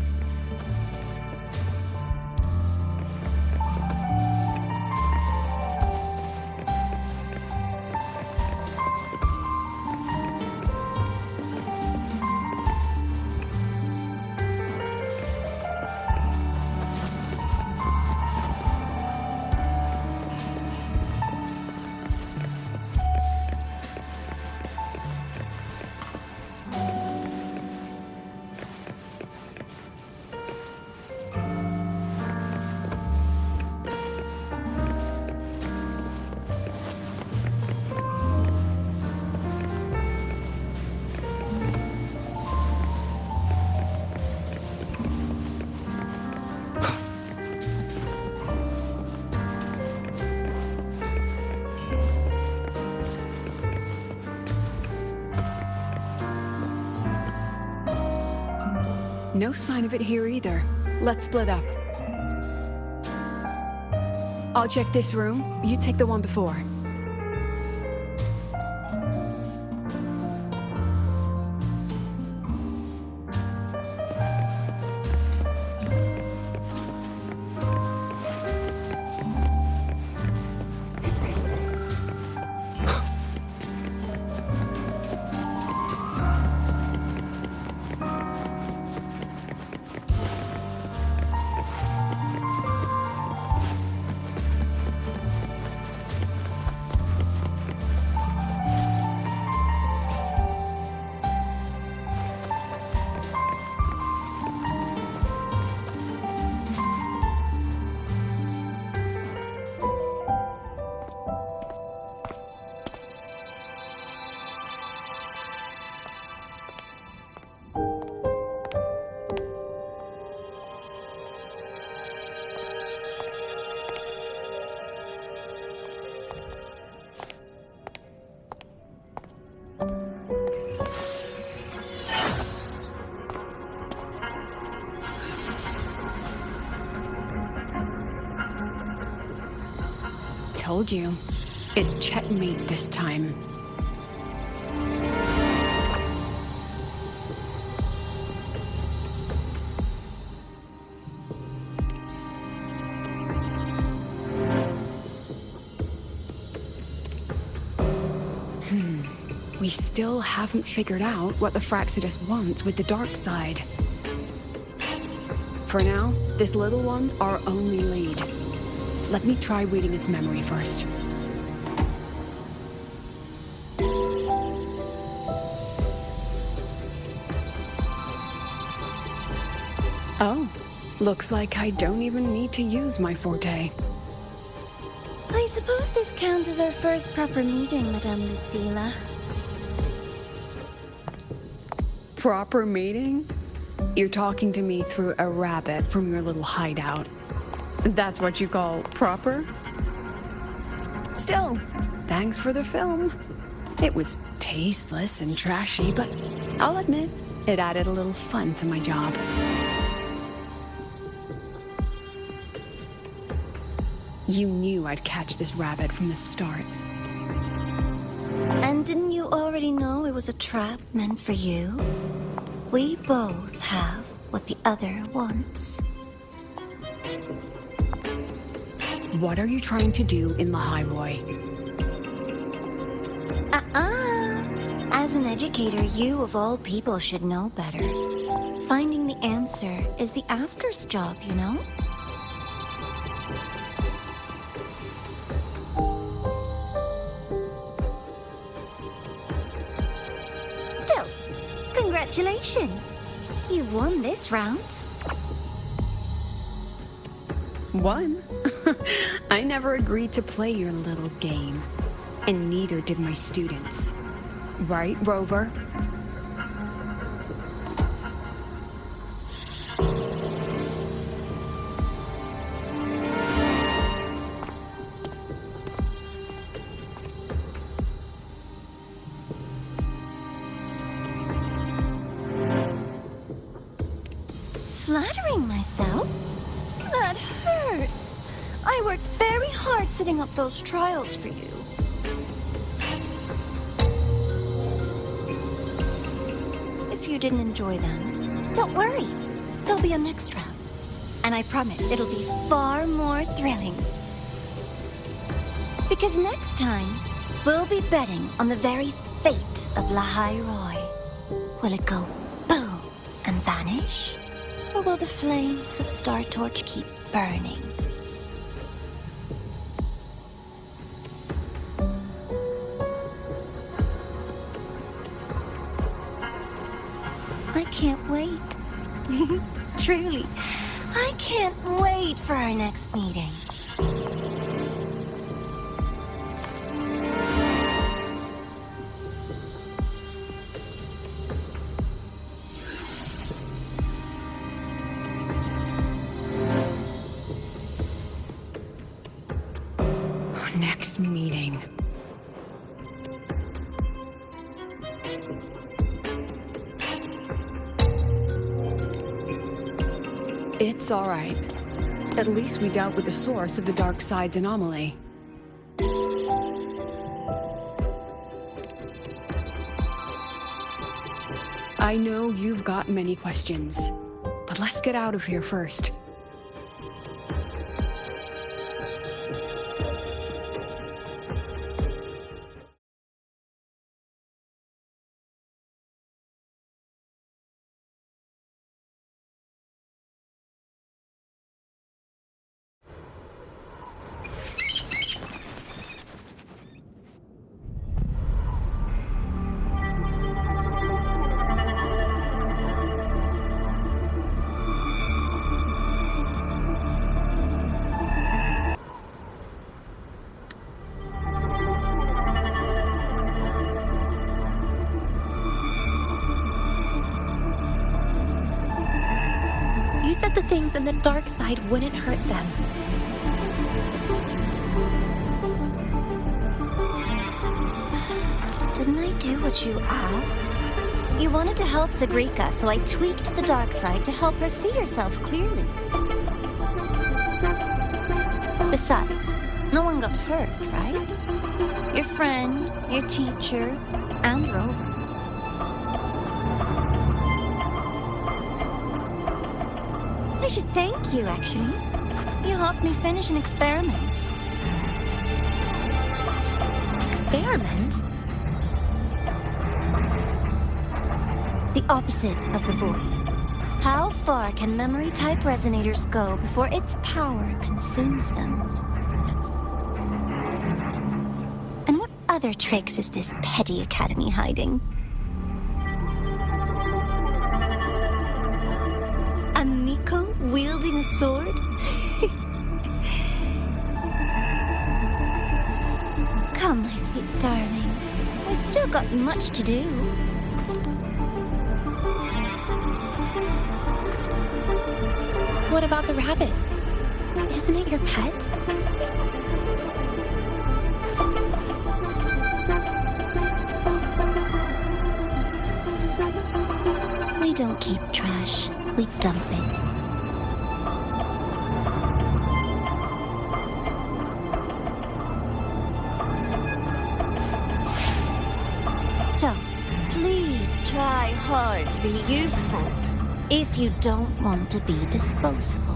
No sign of it here either. Let's split up. I'll check this room. You take the one before. Told you. It's checkmate this time. We still haven't figured out what the Fraxidus wants with the dark side. For now, this little one's our only lead. Let me try reading its memory first. Oh, looks like I don't even need to use my forte. I suppose this counts as our first proper meeting, Madame Lucilla. Proper meeting? You're talking to me through a rabbit from your little hideout. That's what you call proper? Still, thanks for the film. It was tasteless and trashy, but I'll admit, it added a little fun to my job. You knew I'd catch this rabbit from the start. And didn't you already know it was a trap meant for you? We both have what the other wants. What are you trying to do in Lahair-Roi? As an educator, you of all people should know better. Finding the answer is the asker's job, you know? Still, congratulations! You won this round. One? I never agreed to play your little game. And neither did my students. Right, Rover? Flattering myself? That hurts. I worked very hard setting up those trials for you. If you didn't enjoy them, don't worry. There'll be a next round. And I promise it'll be far more thrilling. Because next time, we'll be betting on the very fate of Lahair-Roi. Will it go boom and vanish? Or will the flames of Star Torch keep burning? I can't wait. Truly, I can't wait for our next meeting. Next meeting. It's all right. At least we dealt with the source of the dark side's anomaly. I know you've got many questions, but let's get out of here first. You said the things in the dark side wouldn't hurt them. Didn't I do what you asked? You wanted to help Zagrika, so I tweaked the dark side to help her see herself clearly. Besides, no one got hurt, right? Your friend, your teacher, and Rover. I should thank you, actually. You helped me finish an experiment. Experiment? The opposite of the void. How far can memory-type resonators go before its power consumes them? And what other tricks is this petty academy hiding? A Miko wielding a sword? Come, my sweet darling. We've still got much to do. What about the rabbit? Isn't it your pet? We don't keep trash. We dump it. So, please try try hard to be useful if you don't want to be disposable.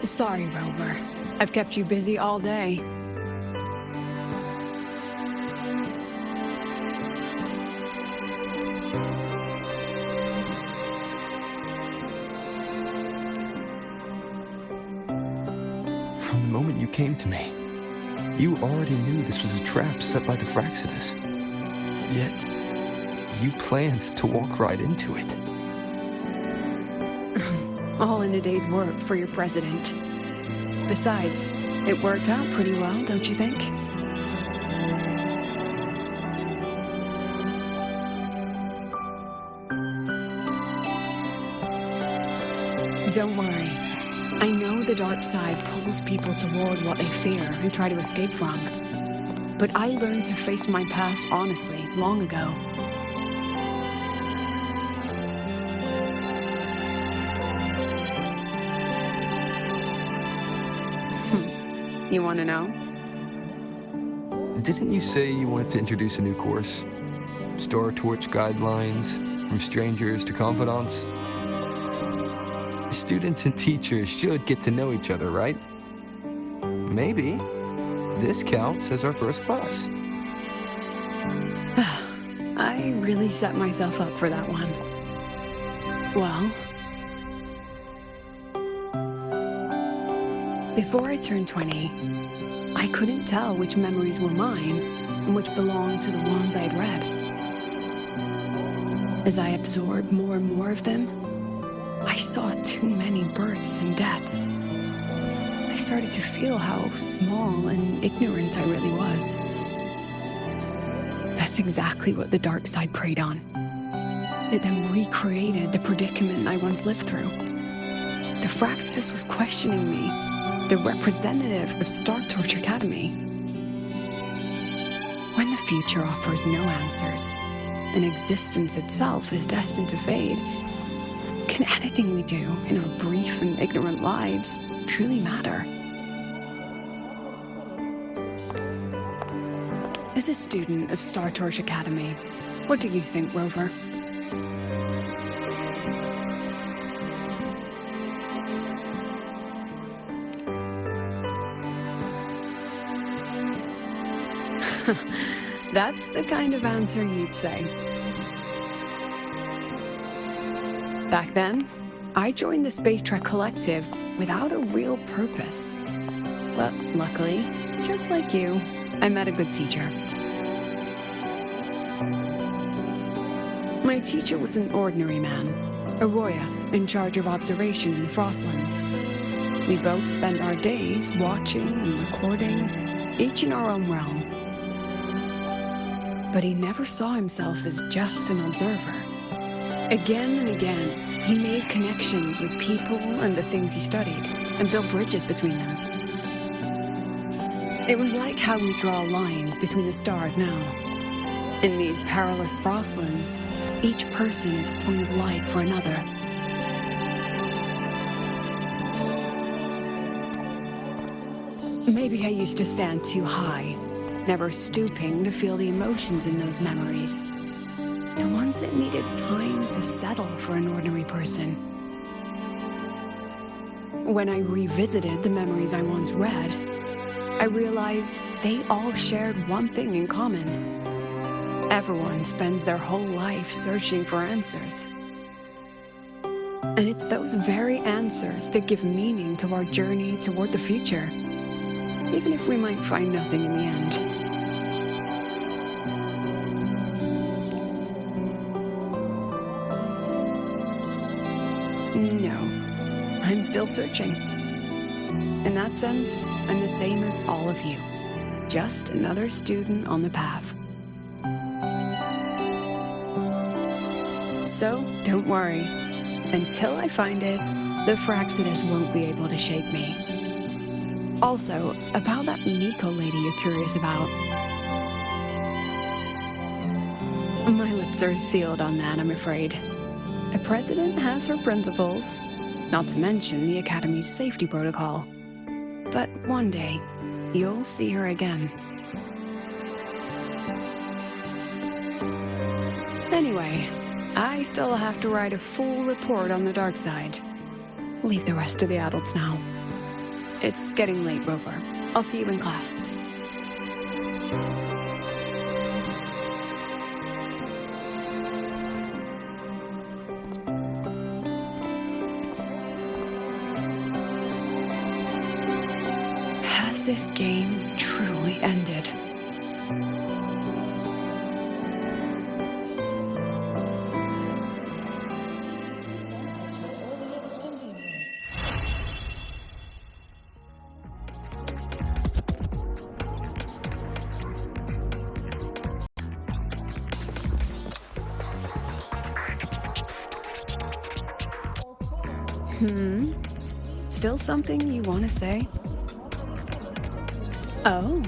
Sorry, Rover. I've kept you busy all day. From the moment you came to me, you already knew this was a trap set by the Fraxidus. Yet, you planned to walk right into it. All in a day's work for your president. Besides, it worked out pretty well, don't you think? Don't worry. I know the dark side pulls people toward what they fear and try to escape from. But I learned to face my past honestly long ago. You want to know? Didn't you say you wanted to introduce a new course? Star Torch guidelines, from strangers to confidants? Students and teachers should get to know each other, right? Maybe this counts as our first class. I really set myself up for that one. Well, before I turned 20, I couldn't tell which memories were mine and which belonged to the ones I had read. As I absorbed more and more of them, I saw too many births and deaths. I started to feel how small and ignorant I really was. That's exactly what the dark side preyed on. It then recreated the predicament I once lived through. The Fraxidus was questioning me, the representative of Star Torch Academy. When the future offers no answers, and existence itself is destined to fade, can anything we do in our brief and ignorant lives truly matter? As a student of Star Torch Academy, what do you think, Rover? That's the kind of answer you'd say. Back then, I joined the Space Trek Collective without a real purpose. But luckily, just like you, I met a good teacher. My teacher was an ordinary man, a Roya in charge of observation in the Frostlands. We both spent our days watching and recording, each in our own realm. But he never saw himself as just an observer. Again and again, he made connections with people and the things he studied, and built bridges between them. It was like how we draw lines between the stars now. In these perilous Frostlands, each person is a point of light for another. Maybe I used to stand too high, never stooping to feel the emotions in those memories. The ones that needed time to settle for an ordinary person. When I revisited the memories I once read, I realized they all shared one thing in common. Everyone spends their whole life searching for answers. And it's those very answers that give meaning to our journey toward the future, even if we might find nothing in the end. No, I'm still searching. In that sense, I'm the same as all of you. Just another student on the path. So, don't worry. Until I find it, the Fraxidus won't be able to shake me. Also, about that Miko lady you're curious about. My lips are sealed on that, I'm afraid. A president has her principles, not to mention the Academy's safety protocol. But one day, you'll see her again. Anyway, I still have to write a full report on the dark side. Leave the rest to the adults now. It's getting late, Rover. I'll see you in class. Has this game truly ended? Still something you want to say? Oh,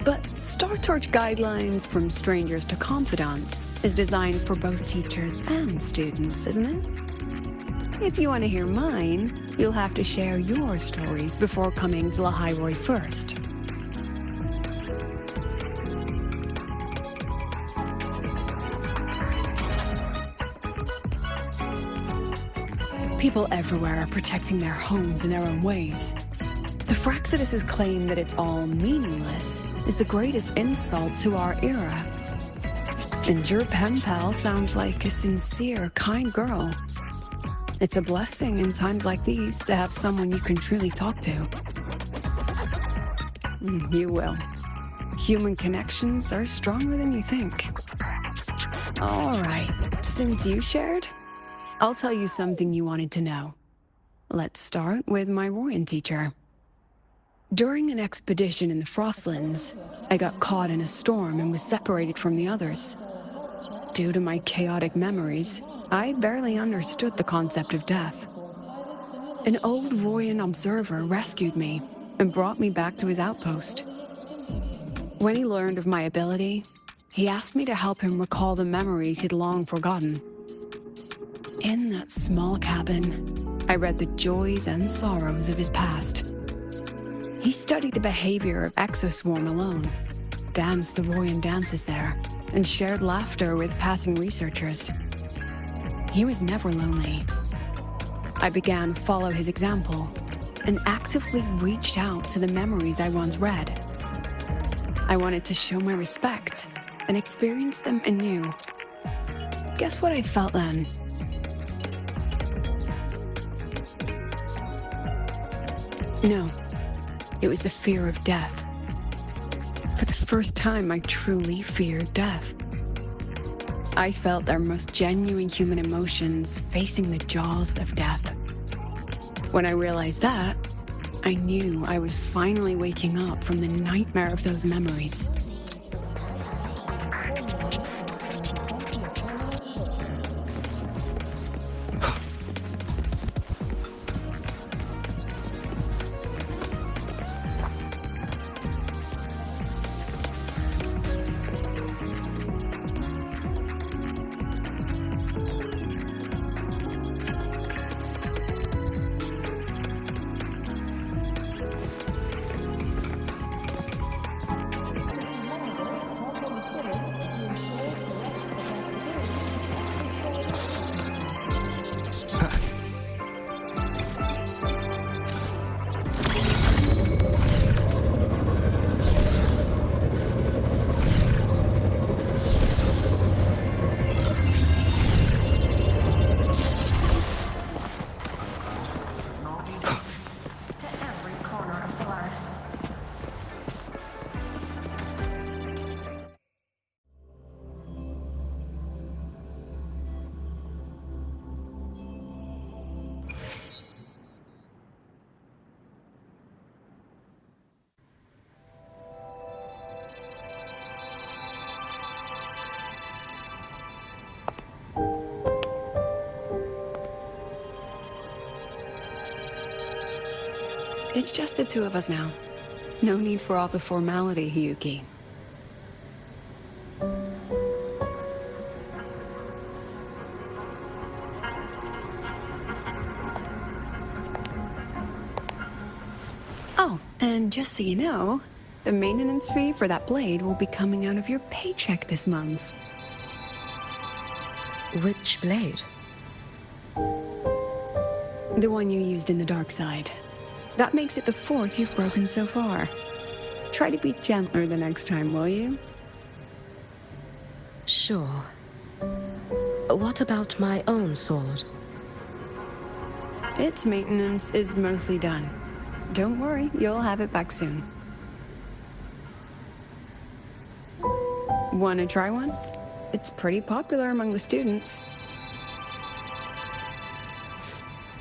but Star Torch Guidelines from Strangers to Confidants is designed for both teachers and students, isn't it? If you want to hear mine, you'll have to share your stories before coming to Lahair-Roi first. People everywhere are protecting their homes in their own ways. The Fraxidus' claim that it's all meaningless is the greatest insult to our era. And your pen pal sounds like a sincere, kind girl. It's a blessing in times like these to have someone you can truly talk to. You will. Human connections are stronger than you think. All right, since you shared, I'll tell you something you wanted to know. Let's start with my Royan teacher. During an expedition in the Frostlands, I got caught in a storm and was separated from the others. Due to my chaotic memories, I barely understood the concept of death. An old Royan observer rescued me and brought me back to his outpost. When he learned of my ability, he asked me to help him recall the memories he'd long forgotten. In that small cabin, I read the joys and sorrows of his past. He studied the behavior of Exoswarm alone, danced the Royan dances there, and shared laughter with passing researchers. He was never lonely. I began to follow his example and actively reached out to the memories I once read. I wanted to show my respect and experience them anew. Guess what I felt then? No, it was the fear of death. For the first time, I truly feared death. I felt our most genuine human emotions facing the jaws of death. When I realized that, I knew I was finally waking up from the nightmare of those memories. It's just the two of us now. No need for all the formality, Hiyuki. Oh, and just so you know, the maintenance fee for that blade will be coming out of your paycheck this month. Which blade? The one you used in the dark side. That makes it the 4th you've broken so far. Try to be gentler the next time, will you? Sure. What about my own sword? Its maintenance is mostly done. Don't worry, you'll have it back soon. Wanna try one? It's pretty popular among the students.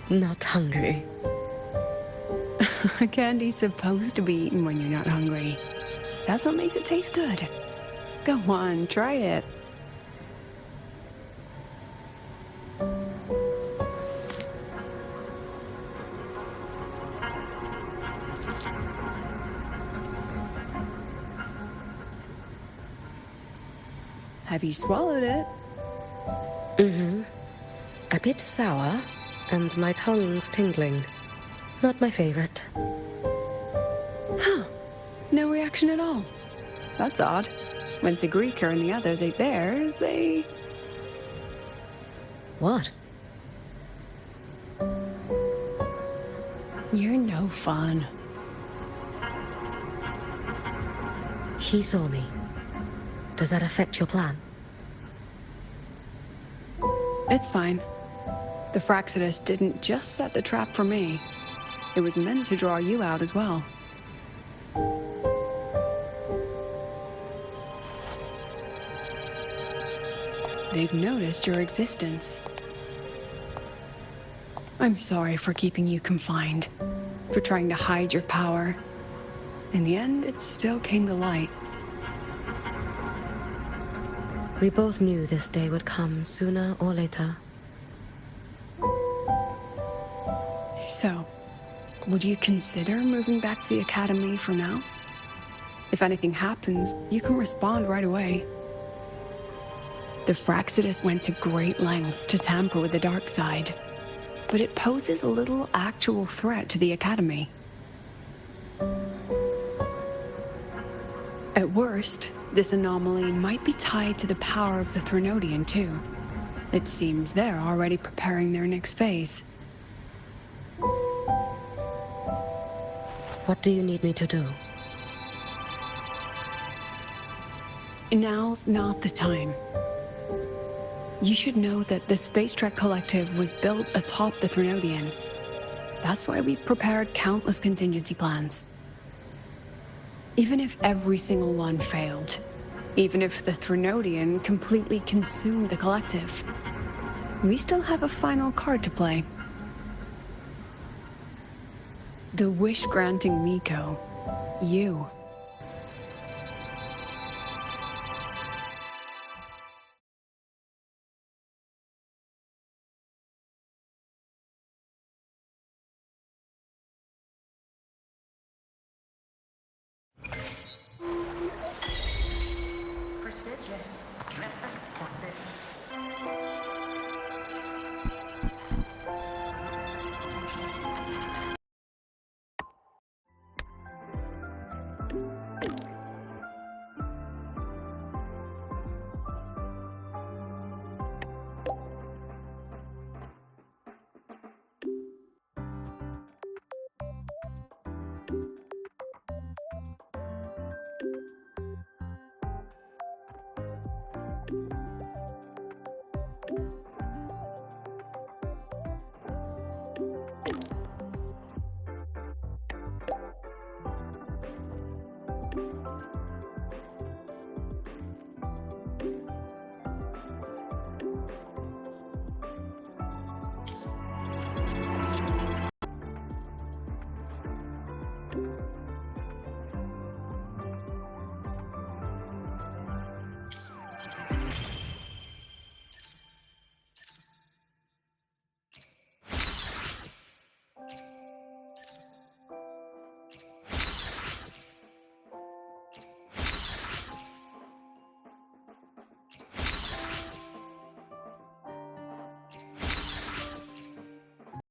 Not hungry. Candy's supposed to be eaten when you're not hungry. That's what makes it taste good. Go on, try it. Have you swallowed it? Mm-hmm. A bit sour, and my tongue's tingling. Not my favorite. Huh. No reaction at all. That's odd. When Sigrika and the others ate theirs, they... What? You're no fun. He saw me. Does that affect your plan? It's fine. The Fraxidus didn't just set the trap for me. It was meant to draw you out as well. They've noticed your existence. I'm sorry for keeping you confined, for trying to hide your power. In the end, it still came to light. We both knew this day would come sooner or later. So, would you consider moving back to the academy for now? If anything happens, you can respond right away. The Fraxidus went to great lengths to tamper with the dark side, but it poses a little actual threat to the academy. At worst, this anomaly might be tied to the power of the Threnodian too. It seems they're already preparing their next phase. What do you need me to do? Now's not the time. You should know that the Space Trek Collective was built atop the Threnodian. That's why we've prepared countless contingency plans. Even if every single one failed, even if the Threnodian completely consumed the Collective, we still have a final card to play. The wish-granting Miko. You. Prestigious. Campus captain.